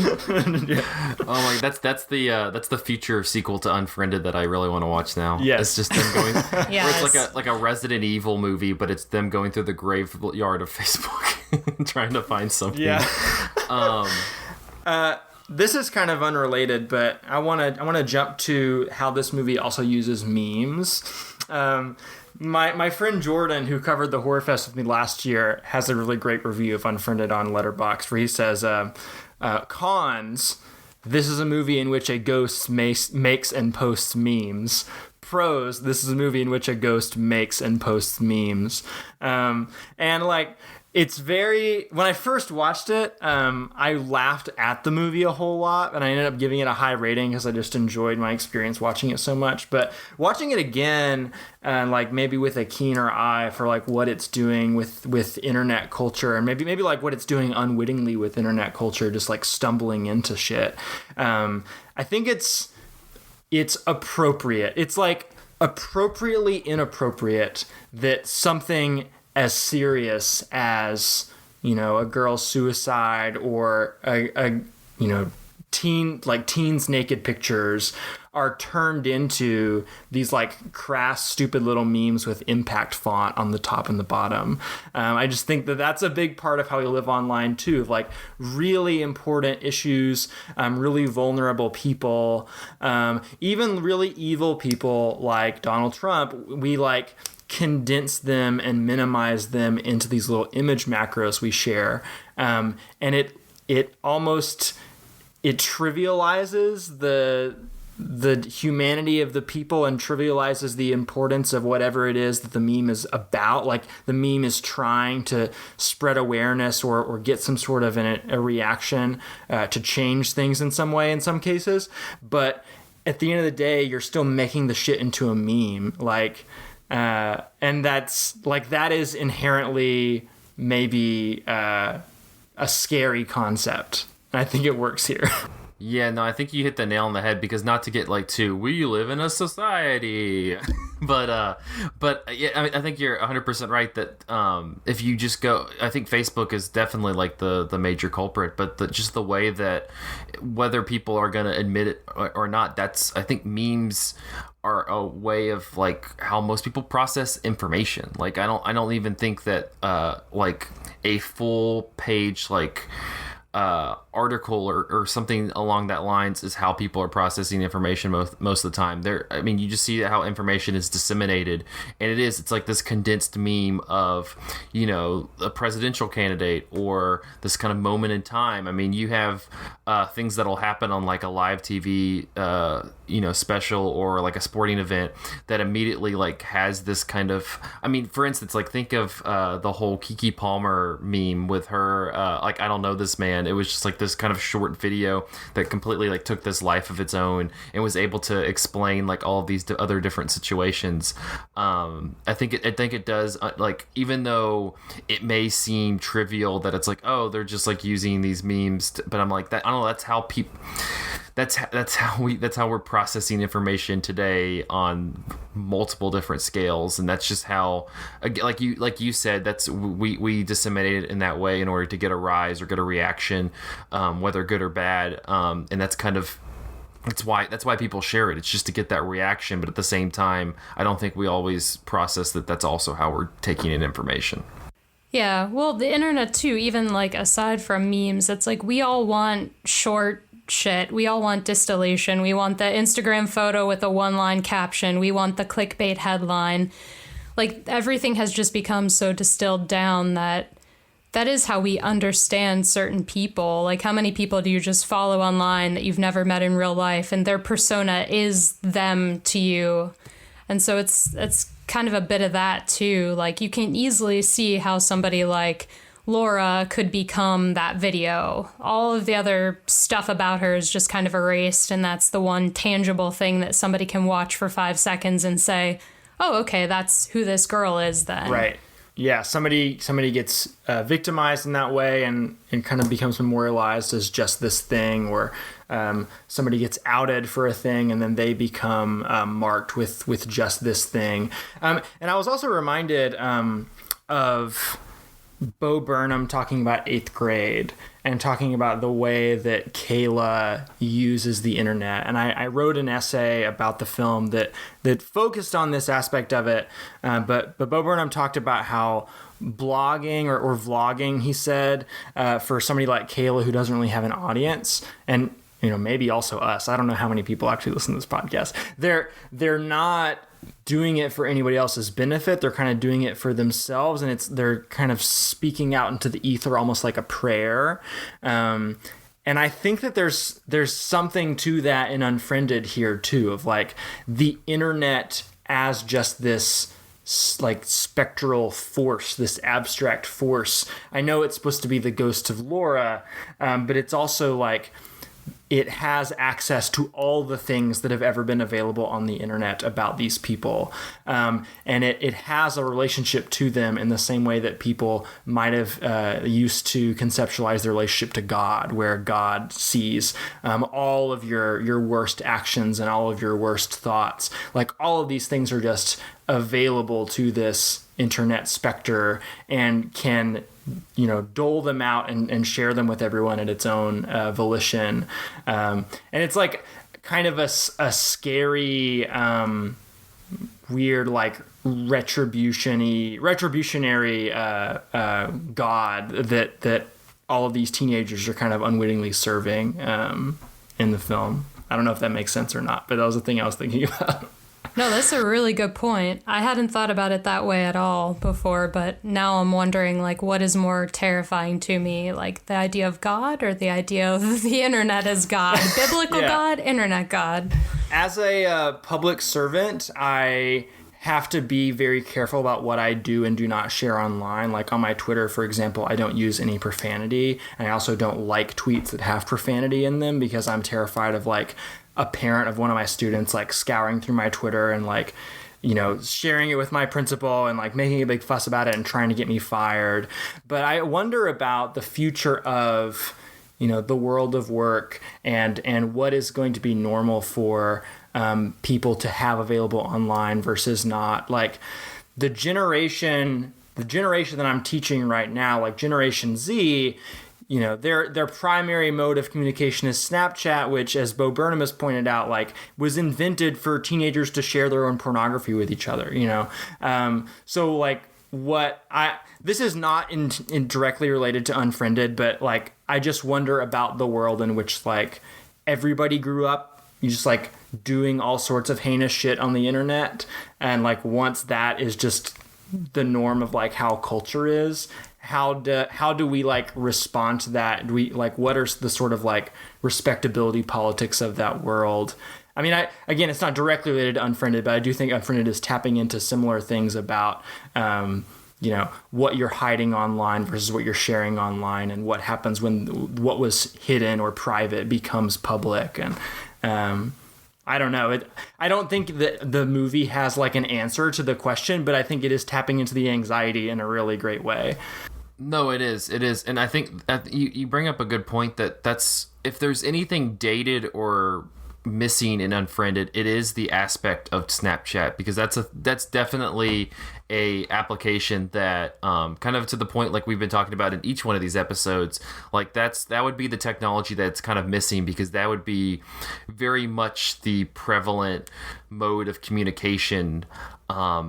Speaker 1: Yeah. Oh my, that's the future sequel to Unfriended that I really want to watch now.
Speaker 2: Yes.
Speaker 1: It's just them going.
Speaker 3: Yeah,
Speaker 1: where it's like a Resident Evil movie, but it's them going through the graveyard of Facebook, trying to find something.
Speaker 2: Yeah. This is kind of unrelated, but I want to jump to how this movie also uses memes. My friend Jordan, who covered the Horror Fest with me last year, has a really great review of Unfriended on Letterboxd, where he says, cons, this is a movie in which a ghost makes and posts memes. Pros, this is a movie in which a ghost makes and posts memes. And like, it's very, when I first watched it, I laughed at the movie a whole lot, and I ended up giving it a high rating because I just enjoyed my experience watching it so much. But watching it again, like maybe with a keener eye for like what it's doing with internet culture, and maybe like what it's doing unwittingly with internet culture, just like stumbling into shit. I think it's appropriate. It's like appropriately inappropriate that something as serious as, you know, a girl's suicide or a teens naked pictures are turned into these like crass, stupid little memes with impact font on the top and the bottom. I just think that that's a big part of how we live online too. Like really important issues, really vulnerable people, even really evil people like Donald Trump. We like condense them and minimize them into these little image macros we share. And it almost trivializes the humanity of the people and trivializes the importance of whatever it is that the meme is about. Like the meme is trying to spread awareness or get some sort of a reaction to change things in some way in some cases. But at the end of the day, you're still making the shit into a meme. Like, and that's like, that is inherently maybe a scary concept. And I think it works here.
Speaker 1: Yeah, no, I think you hit the nail on the head, because not to get like too, we live in a society, but yeah, I mean, I think you're 100% right that if you just go, I think Facebook is definitely like the major culprit, but just the way that whether people are going to admit it or not, that's, I think memes are a way of like how most people process information. Like I don't even think that like a full page like article or something along that lines is how people are processing information most of the time. I mean, you just see how information is disseminated, and it's like this condensed meme of, you know, a presidential candidate or this kind of moment in time. I mean, you have things that'll happen on like a live TV special or like a sporting event that immediately like has this kind of, I mean, for instance, like think of the whole Keke Palmer meme with her like, I don't know this man. It was just like this kind of short video that completely like took this life of its own and was able to explain like all of these other different situations. I think it does like, even though it may seem trivial that it's like, oh, they're just like using these memes but I'm like, that I don't know, that's how people, that's how we're processing information today on multiple different scales, and that's just how, like you said, that's we disseminate it in that way in order to get a rise or get a reaction, whether good or bad, and that's kind of, that's why people share it. It's just to get that reaction, but at the same time, I don't think we always process that that's also how we're taking in information.
Speaker 3: Yeah, well, the internet too, even like aside from memes, it's like we all want short shit. We all want distillation. We want the Instagram photo with a one-line caption. We want the clickbait headline. Like everything has just become so distilled down that is how we understand certain people. Like how many people do you just follow online that you've never met in real life and their persona is them to you? And so it's kind of a bit of that too. Like you can easily see how somebody like Laura could become that video. All of the other stuff about her is just kind of erased, and that's the one tangible thing that somebody can watch for 5 seconds and say, oh, okay, that's who this girl is then.
Speaker 2: Right. Yeah, somebody gets victimized in that way and kind of becomes memorialized as just this thing, or somebody gets outed for a thing and then they become marked with just this thing. And I was also reminded of Bo Burnham talking about 8th grade and talking about the way that Kayla uses the internet. And I wrote an essay about the film that focused on this aspect of it. But Bo Burnham talked about how blogging or vlogging, he said, for somebody like Kayla who doesn't really have an audience, and maybe also us, I don't know how many people actually listen to this podcast, they're not doing it for anybody else's benefit. They're kind of doing it for themselves, and they're kind of speaking out into the ether almost like a prayer. And I think that there's something to that in Unfriended here too, of like the internet as just this like spectral force, this abstract force. I know it's supposed to be the ghost of Laura, but it's also like it has access to all the things that have ever been available on the internet about these people. And it has a relationship to them in the same way that people might have used to conceptualize their relationship to God, where God sees all of your worst actions and all of your worst thoughts. Like all of these things are just available to this internet specter and can dole them out and share them with everyone at its own volition. And it's like kind of a scary, weird, like retributionary God that all of these teenagers are kind of unwittingly serving in the film. I don't know if that makes sense or not, but that was the thing I was thinking about.
Speaker 3: No, that's a really good point. I hadn't thought about it that way at all before, but now I'm wondering, like, what is more terrifying to me? Like, the idea of God or the idea of the internet as God? Biblical God, internet God?
Speaker 2: As a public servant, I have to be very careful about what I do and do not share online. Like on my Twitter, for example, I don't use any profanity. And I also don't like tweets that have profanity in them because I'm terrified of like a parent of one of my students like scouring through my Twitter and like, sharing it with my principal and like making a big fuss about it and trying to get me fired. But I wonder about the future of, the world of work and what is going to be normal for people to have available online versus not. Like the generation that I'm teaching right now, like Generation Z, their primary mode of communication is Snapchat, which, as Bo Burnham has pointed out, like was invented for teenagers to share their own pornography with each other. So like this is not in directly related to Unfriended, but like I just wonder about the world in which like everybody grew up, you just like doing all sorts of heinous shit on the internet, and like once that is just the norm of like how culture is. How do we like respond to that? Do we like what are the sort of like respectability politics of that world? I mean, again, it's not directly related to Unfriended, but I do think Unfriended is tapping into similar things about what you're hiding online versus what you're sharing online, and what happens when what was hidden or private becomes public. And I don't know. I don't think that the movie has like an answer to the question, but I think it is tapping into the anxiety in a really great way.
Speaker 1: No, it is. And I think you bring up a good point that's if there's anything dated or missing in Unfriended, it is the aspect of Snapchat, because that's definitely a application that kind of to the point like we've been talking about in each one of these episodes, like that would be the technology that's kind of missing, because that would be very much the prevalent mode of communication.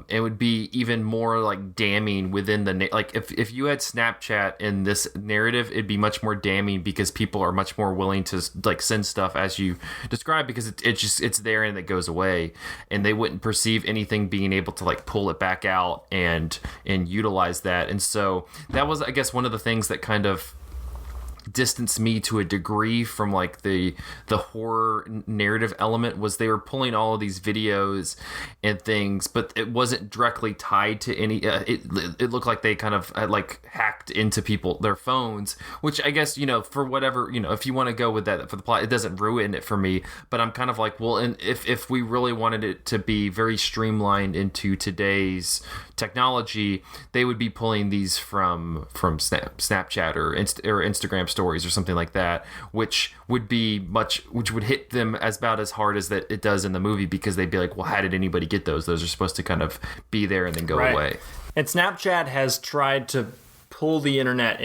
Speaker 1: It would be even more like damning within the like if you had Snapchat in this narrative, it'd be much more damning because people are much more willing to like send stuff as you described, because it's there and it goes away, and they wouldn't perceive anything being able to like pull it back out and utilize that. And so that was, I guess, one of the things that kind of distanced me to a degree from like the horror narrative element was they were pulling all of these videos and things, but it wasn't directly tied to any. It looked like they kind of had like hacked into their phones, which I guess, you know, for whatever, you know, if you want to go with that for the plot, it doesn't ruin it for me. But I'm kind of like, well, and if we really wanted it to be very streamlined into today's technology, they would be pulling these from Snapchat or Instagram stories or something like that, which would hit them about as hard as that it does in the movie, because they'd be like, well, how did anybody get those? Those are supposed to kind of be there and then go away.
Speaker 2: And Snapchat has tried to pull the internet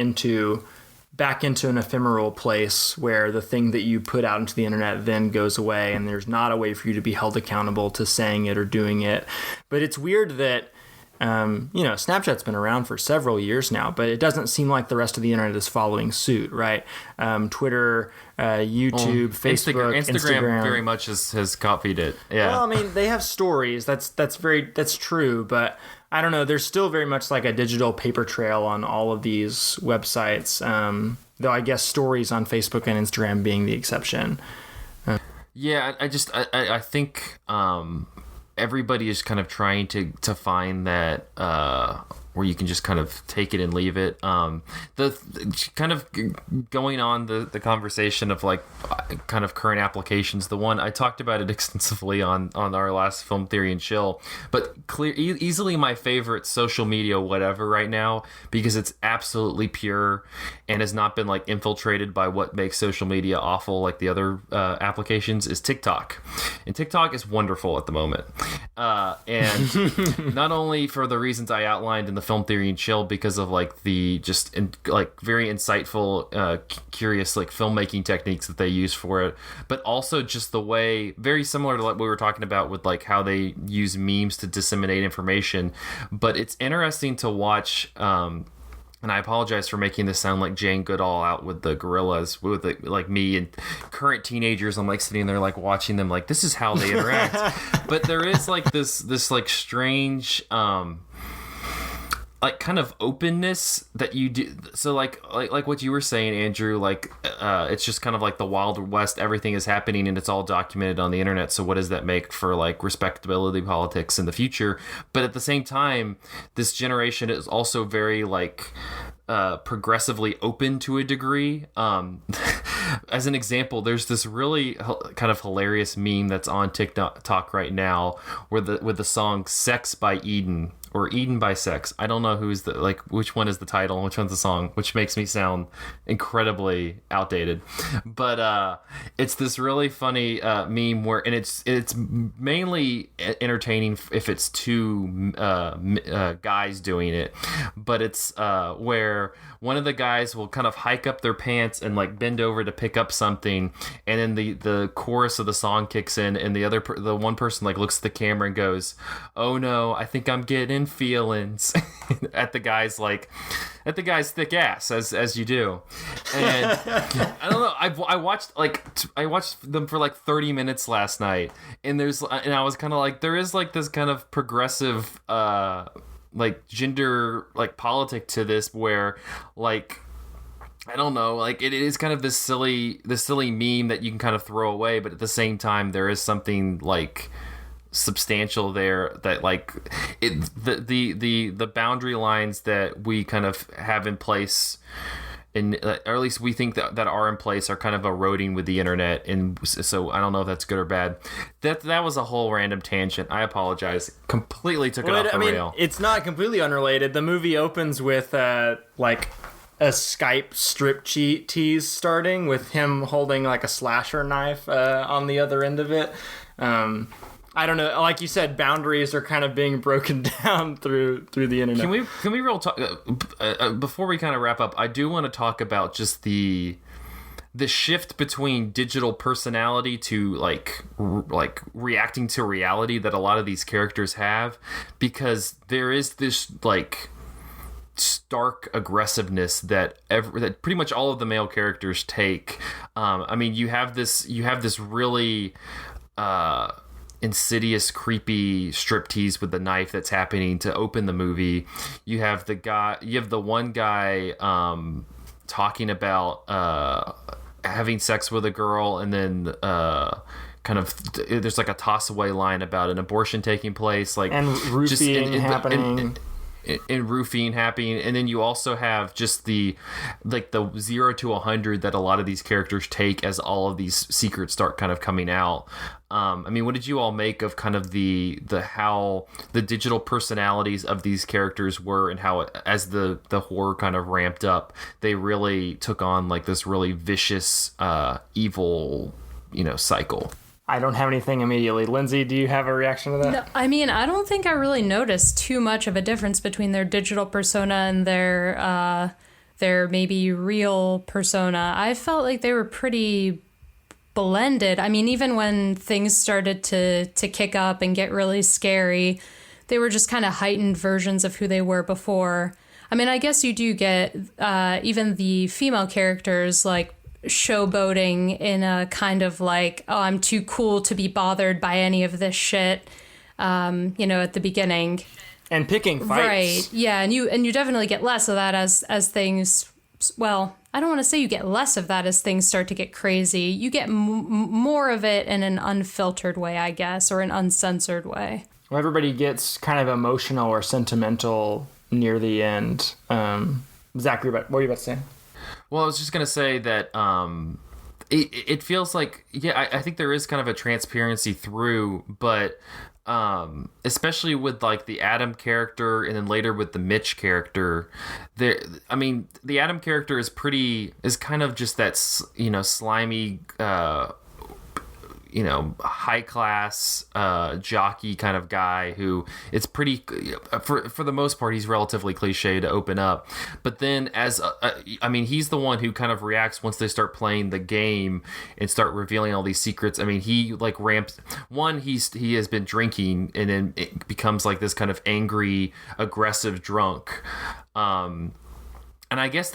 Speaker 2: back into an ephemeral place where the thing that you put out into the internet then goes away, and there's not a way for you to be held accountable to saying it or doing it. But it's weird that Snapchat's been around for several years now, but it doesn't seem like the rest of the internet is following suit, right? Twitter, YouTube, Facebook, Instagram
Speaker 1: very much has copied it. Yeah.
Speaker 2: Well, I mean, they have stories. That's true, but I don't know. There's still very much like a digital paper trail on all of these websites, though I guess stories on Facebook and Instagram being the exception.
Speaker 1: Yeah, I think everybody is kind of trying to find that where you can just kind of take it and leave it. The kind of going on the conversation of like kind of current applications. The one I talked about it extensively on our last Film Theory and Chill, but easily my favorite social media whatever right now, because it's absolutely pure and has not been like infiltrated by what makes social media awful like the other applications, is TikTok. And TikTok is wonderful at the moment. And not only for the reasons I outlined in the Film Theory and Chill, because of like the just like very insightful, curious like filmmaking techniques that they use for it, but also just the way, very similar to what we were talking about with like how they use memes to disseminate information. But it's interesting to watch. And I apologize for making this sound like Jane Goodall out with the gorillas, with like me and current teenagers. I'm like sitting there like watching them like, this is how they interact. But there is like this like strange like kind of openness that you do. So like what you were saying, Andrew, like it's just kind of like the Wild West. Everything is happening and it's all documented on the internet. So what does that make for like respectability politics in the future? But at the same time, this generation is also very like progressively open to a degree. As an example, there's this really kind of hilarious meme that's on TikTok right now with the song "Sex" by Eden, or Eden by Sex. I don't know who's which one is the title and which one's the song, which makes me sound incredibly outdated. But it's this really funny meme where, and it's mainly entertaining if it's two guys doing it, but it's where one of the guys will kind of hike up their pants and like bend over to pick up something, and then the chorus of the song kicks in, and the one person like looks at the camera and goes, "Oh no, I think I'm getting feelings," at the guy's thick ass, as you do. And I don't know, I watched them for like 30 minutes last night, and I was kind of like, there is like this kind of progressive like gender like politic to this, where like, I don't know, like it is kind of this silly meme that you can kind of throw away, but at the same time there is something like substantial there, that like the boundary lines that we kind of have in place, and or at least we think that are in place, are kind of eroding with the internet. And so I don't know if that's good or bad. That was a whole random tangent. I apologize. Completely took it off the rail.
Speaker 2: It's not completely unrelated. The movie opens with like a Skype strip tease starting with him holding like a slasher knife on the other end of it. I don't know. Like you said, boundaries are kind of being broken down through the internet.
Speaker 1: Can we real talk before we kind of wrap up? I do want to talk about just the shift between digital personality to like reacting to reality that a lot of these characters have, because there is this like stark aggressiveness that pretty much all of the male characters take. I mean, you have this really insidious, creepy striptease with the knife that's happening to open the movie. You have the one guy talking about having sex with a girl, and then kind of there's like a toss away line about an abortion taking place, like
Speaker 2: and roofing happening.
Speaker 1: And roofing happening, and then you also have just the 0 to 100 that a lot of these characters take as all of these secrets start kind of coming out. I mean, what did you all make of kind of the how the digital personalities of these characters were, and how as the horror kind of ramped up, they really took on like this really vicious evil cycle?
Speaker 2: I don't have anything immediately. Lindsay, do you have a reaction to that?
Speaker 3: No, I mean, I don't think I really noticed too much of a difference between their digital persona and their maybe real persona. I felt like they were pretty blended. I mean, even when things started to kick up and get really scary, they were just kind of heightened versions of who they were before. I mean, I guess you do get even the female characters like showboating in a kind of like, oh, I'm too cool to be bothered by any of this shit, at the beginning.
Speaker 2: And picking fights.
Speaker 3: Right, yeah, and you definitely get less of that as things, well, I don't want to say you get less of that as things start to get crazy. You get more of it in an unfiltered way, I guess, or an uncensored way.
Speaker 2: Well, everybody gets kind of emotional or sentimental near the end. Zach, what were you about to say?
Speaker 1: Well, I was just going to say that it feels like, I think there is kind of a transparency through, but especially with like the Adam character and then later with the Mitch character, the Adam character is kind of just that, slimy, high class jockey kind of guy who it's pretty for the most part he's relatively cliche to open up, but then as he's the one who kind of reacts once they start playing the game and start revealing all these secrets. I mean, he like ramps he has been drinking and then it becomes like this kind of angry, aggressive drunk. And I guess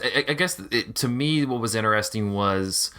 Speaker 1: to me what was interesting was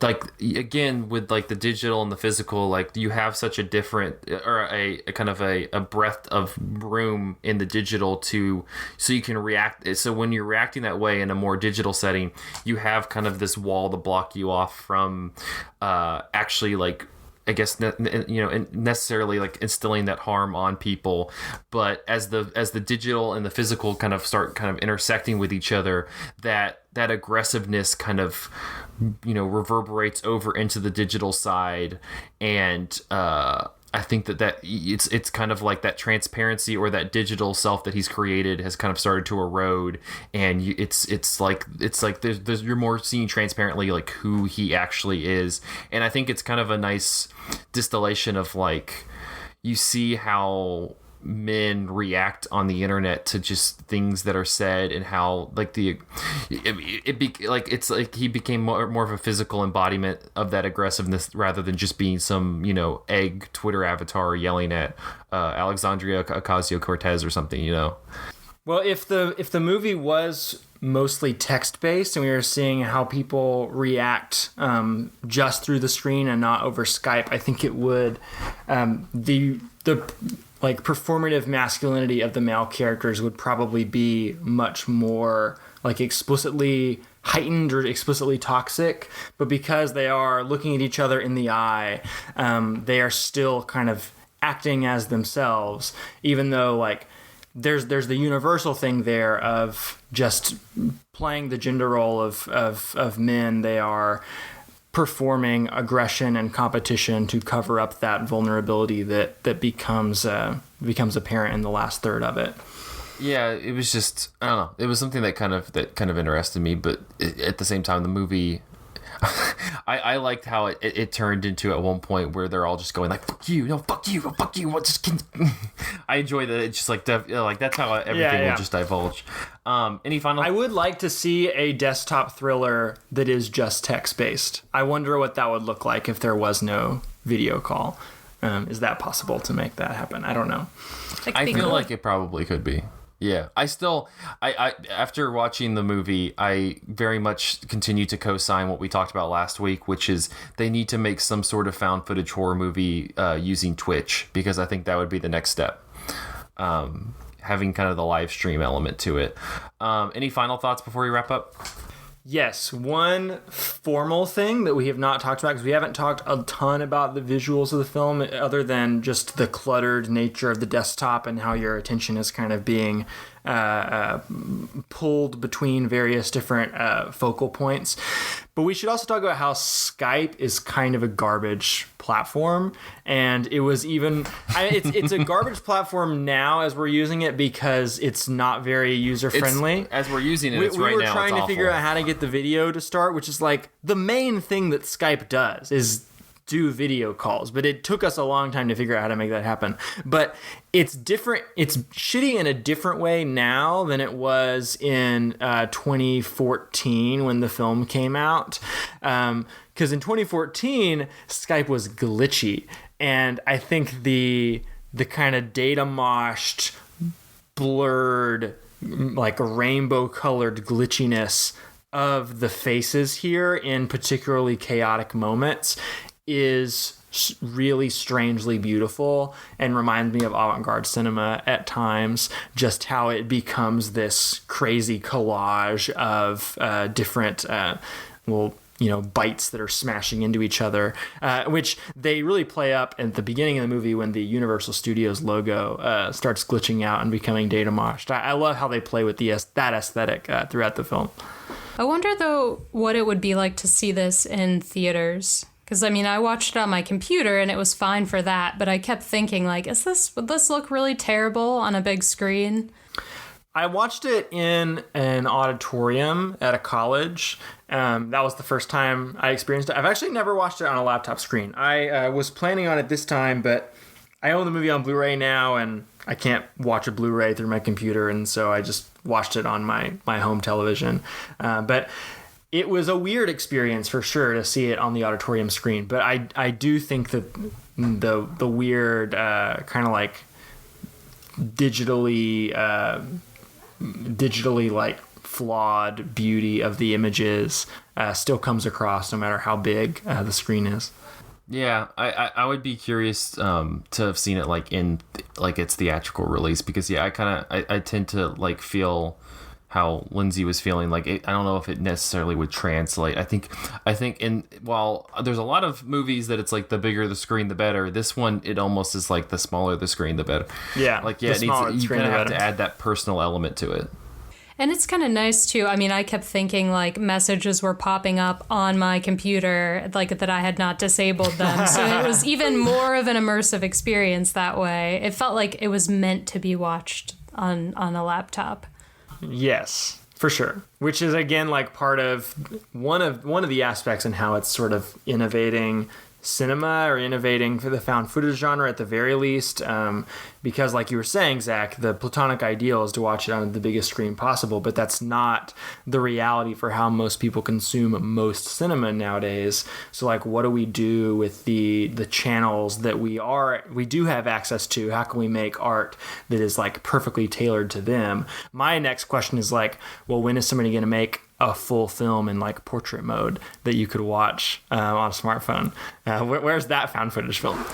Speaker 1: like again with like the digital and the physical, like you have such a different or a kind of a breadth of room in the digital so you can react. So when you're reacting that way in a more digital setting, you have kind of this wall to block you off from actually like, I guess, necessarily like instilling that harm on people. But as the digital and the physical kind of start kind of intersecting with each other, that aggressiveness kind of reverberates over into the digital side, and I think that it's kind of like that transparency or that digital self that he's created has kind of started to erode, and it's like there's you're more seeing transparently like who he actually is. And I think it's kind of a nice distillation of like you see how men react on the internet to just things that are said, and how like it's like he became more of a physical embodiment of that aggressiveness rather than just being some egg Twitter avatar yelling at Alexandria Ocasio-Cortez or something.
Speaker 2: Well, if the movie was mostly text-based and we were seeing how people react just through the screen and not over Skype, I think it would the like performative masculinity of the male characters would probably be much more like explicitly heightened or explicitly toxic, but because they are looking at each other in the eye, they are still kind of acting as themselves, even though like there's the universal thing there of just playing the gender role of men. They are performing aggression and competition to cover up that vulnerability that becomes apparent in the last third of it.
Speaker 1: Yeah, it was just, I don't know. It was something that kind of interested me, but at the same time, the movie, I liked how it turned into at one point where they're all just going like, "Fuck you, no, fuck you, no, fuck you." What just? I enjoy that. It's just like that's how everything will just divulge. Any final?
Speaker 2: I would like to see a desktop thriller that is just text based. I wonder what that would look like if there was no video call. Is that possible to make that happen? I don't know.
Speaker 1: I feel like it probably could be. Yeah, I after watching the movie, I very much continue to co-sign what we talked about last week, which is they need to make some sort of found footage horror movie using Twitch, because I think that would be the next step. having kind of the live stream element to it. Any final thoughts before we wrap up?
Speaker 2: Yes, one formal thing that we have not talked about, because we haven't talked a ton about the visuals of the film other than just the cluttered nature of the desktop and how your attention is kind of being pulled between various different focal points. But we should also talk about how Skype is kind of a garbage platform, and it was even it's a garbage platform now as we're using it because it's not very user friendly.
Speaker 1: As we're using it, it's right now.
Speaker 2: We were trying to figure out how to get the video to start, which is like the main thing that Skype does is do video calls, but it took us a long time to figure out how to make that happen. But it's different. It's shitty in a different way now than it was in 2014 when the film came out. Because in 2014, Skype was glitchy. And I think the kind of data moshed, blurred, like rainbow colored glitchiness of the faces here in particularly chaotic moments is really strangely beautiful and reminds me of avant-garde cinema at times, just how it becomes this crazy collage of different bites that are smashing into each other, which they really play up at the beginning of the movie when the Universal Studios logo starts glitching out and becoming data moshed. I love how they play with that aesthetic throughout the film.
Speaker 3: I wonder, though, what it would be like to see this in theaters. Because, I mean, I watched it on my computer and it was fine for that, but I kept thinking, like, would this look really terrible on a big screen?
Speaker 2: I watched it in an auditorium at a college. That was the first time I experienced it. I've actually never watched it on a laptop screen. I was planning on it this time, but I own the movie on Blu-ray now, and I can't watch a Blu-ray through my computer, and so I just watched it on my home television. But it was a weird experience for sure to see it on the auditorium screen, but I do think that the weird kind of like digitally like flawed beauty of the images still comes across no matter how big the screen is.
Speaker 1: Yeah, I would be curious to have seen it like in like its theatrical release, because I tend to like feel how Lindsay was feeling. Like I don't know if it necessarily would translate. I think while there's a lot of movies that it's like the bigger the screen the better, this one it almost is like the smaller the screen the better.
Speaker 2: Yeah,
Speaker 1: like you kind of have to add that personal element to it.
Speaker 3: And it's kind of nice too. I mean, I kept thinking like messages were popping up on my computer, like that I had not disabled them. So it was even more of an immersive experience that way. It felt like it was meant to be watched on a laptop. Yes,
Speaker 2: for sure. Which is again like part of one of the aspects in how it's sort of innovating cinema or innovating for the found footage genre at the very least, because like you were saying, Zach, the platonic ideal is to watch it on the biggest screen possible, but that's not the reality for how most people consume most cinema nowadays. So like, what do we do with the channels that we do have access to? How can we make art that is like perfectly tailored to them? My next question is like, well, when is somebody going to make a full film in like portrait mode that you could watch on a smartphone? Where's that found footage film?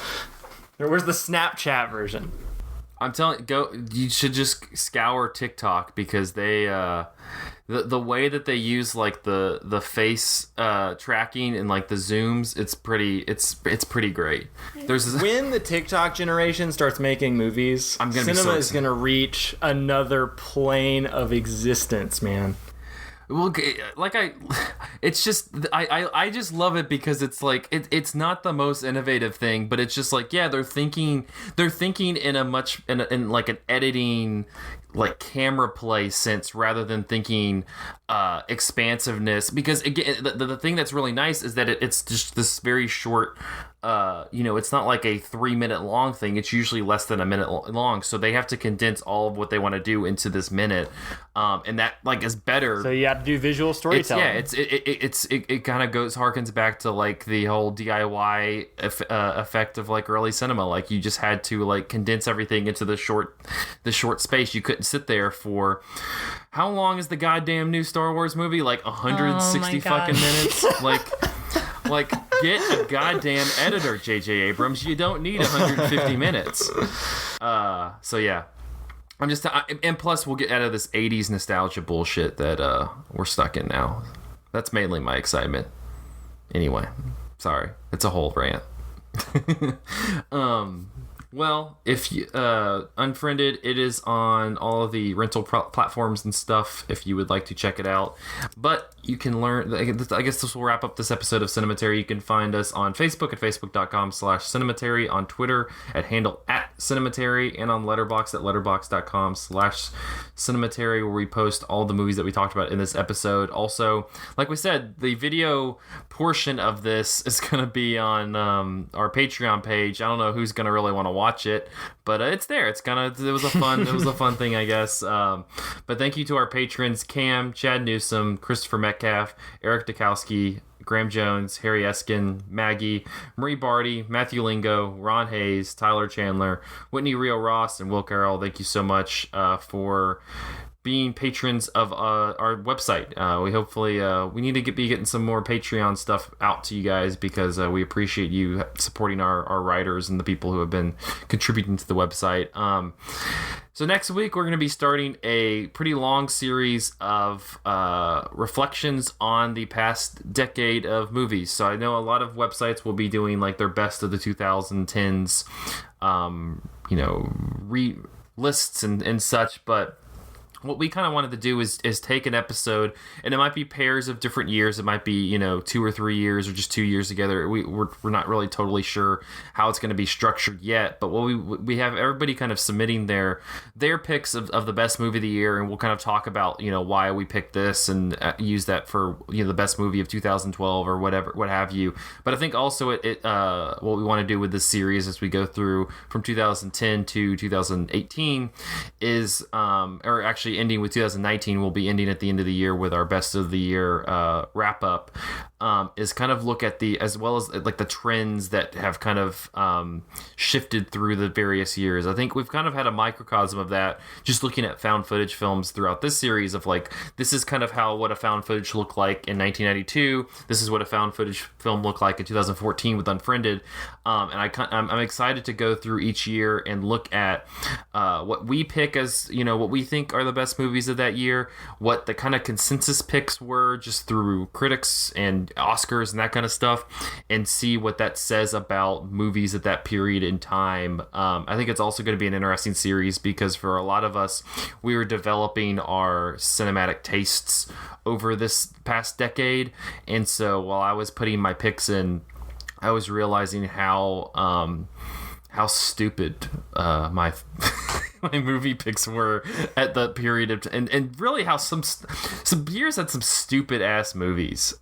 Speaker 2: Where's the Snapchat version?
Speaker 1: I'm telling you should just scour TikTok, because they the way that they use like the face tracking and like the zooms, it's pretty great.
Speaker 2: When the TikTok generation starts making movies, cinema is going to reach another plane of existence, man.
Speaker 1: Well, like it's just I just love it because it's like it's not the most innovative thing, but it's just like, yeah, they're thinking in like an editing, like camera play sense, rather than thinking expansiveness. Because again, the thing that's really nice is that it's just this very short. It's not like a 3-minute long thing. It's usually less than a minute long. So they have to condense all of what they want to do into this minute. And that like is better.
Speaker 2: So you have to do visual storytelling.
Speaker 1: It kind of harkens back to like the whole DIY effect of like early cinema. Like you just had to like condense everything into the short space. You couldn't sit there for, how long is the goddamn new Star Wars movie? Like 160 fucking minutes? Like, get a goddamn editor, J.J. Abrams. You don't need 150 minutes. So, yeah. and plus we'll get out of this 80s nostalgia bullshit that we're stuck in now. That's mainly my excitement. Anyway, sorry. It's a whole rant. Well, if you Unfriended, it is on all of the rental platforms and stuff if you would like to check it out. But you can learn, I guess this will wrap up this episode of Cinematary. You can find us on Facebook at facebook.com/Cinematary, on Twitter at handle @Cinematary, and on Letterboxd at letterboxd.com/Cinematary, where we post all the movies that we talked about in this episode. Also, like we said, the video portion of this is going to be on our Patreon page. I don't know who's going to really want to watch it, but it's there. It was a fun thing, I guess. But thank you to our patrons: Cam, Chad Newsom, Christopher Metcalf, Eric Dukowski, Graham Jones, Harry Eskin, Maggie, Marie Barty, Matthew Lingo, Ron Hayes, Tyler Chandler, Whitney Rio Ross, and Will Carroll. Thank you so much for being patrons of our website. We need to be getting some more Patreon stuff out to you guys, because we appreciate you supporting our writers and the people who have been contributing to the website. So next week we're going to be starting a pretty long series of reflections on the past decade of movies. So I know a lot of websites will be doing like their best of the 2010s, lists and such, but what we kind of wanted to do is take an episode, and it might be pairs of different years. It might be 2 or 3 years, or just 2 years together. We're not really totally sure how it's going to be structured yet. But what we have everybody kind of submitting their picks of the best movie of the year, and we'll kind of talk about why we picked this, and use that for the best movie of 2012 or whatever, what have you. But I think also what we want to do with this series as we go through from 2010 to 2018 is or actually ending with 2019, we'll be ending at the end of the year with our best of the year wrap up, is kind of look at as well as like the trends that have kind of shifted through the various years. I think we've kind of had a microcosm of that just looking at found footage films throughout this series of like, this is kind of what a found footage looked like in 1992. This is what a found footage film looked like in 2014 with Unfriended. And I'm excited to go through each year and look at what we pick as, what we think are the best movies of that year, what the kind of consensus picks were just through critics and Oscars and that kind of stuff, and see what that says about movies at that period in time. I think it's also going to be an interesting series because for a lot of us, we were developing our cinematic tastes over this past decade. And so while I was putting my picks in, I was realizing how stupid my my movie picks were at the period of and really how some years had some stupid ass movies.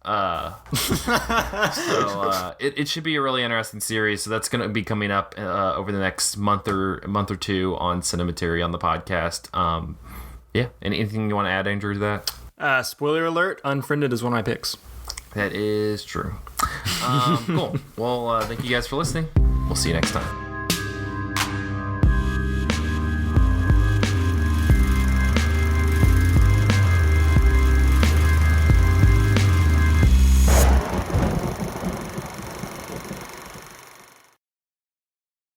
Speaker 1: It should be a really interesting series. So that's going to be coming up over the next month or two on Cinematary on the podcast. And anything you want to add, Andrew, to that?
Speaker 2: Spoiler alert: Unfriended is one of my picks.
Speaker 1: That is true. Cool. Well, thank you guys for listening. We'll see you next time.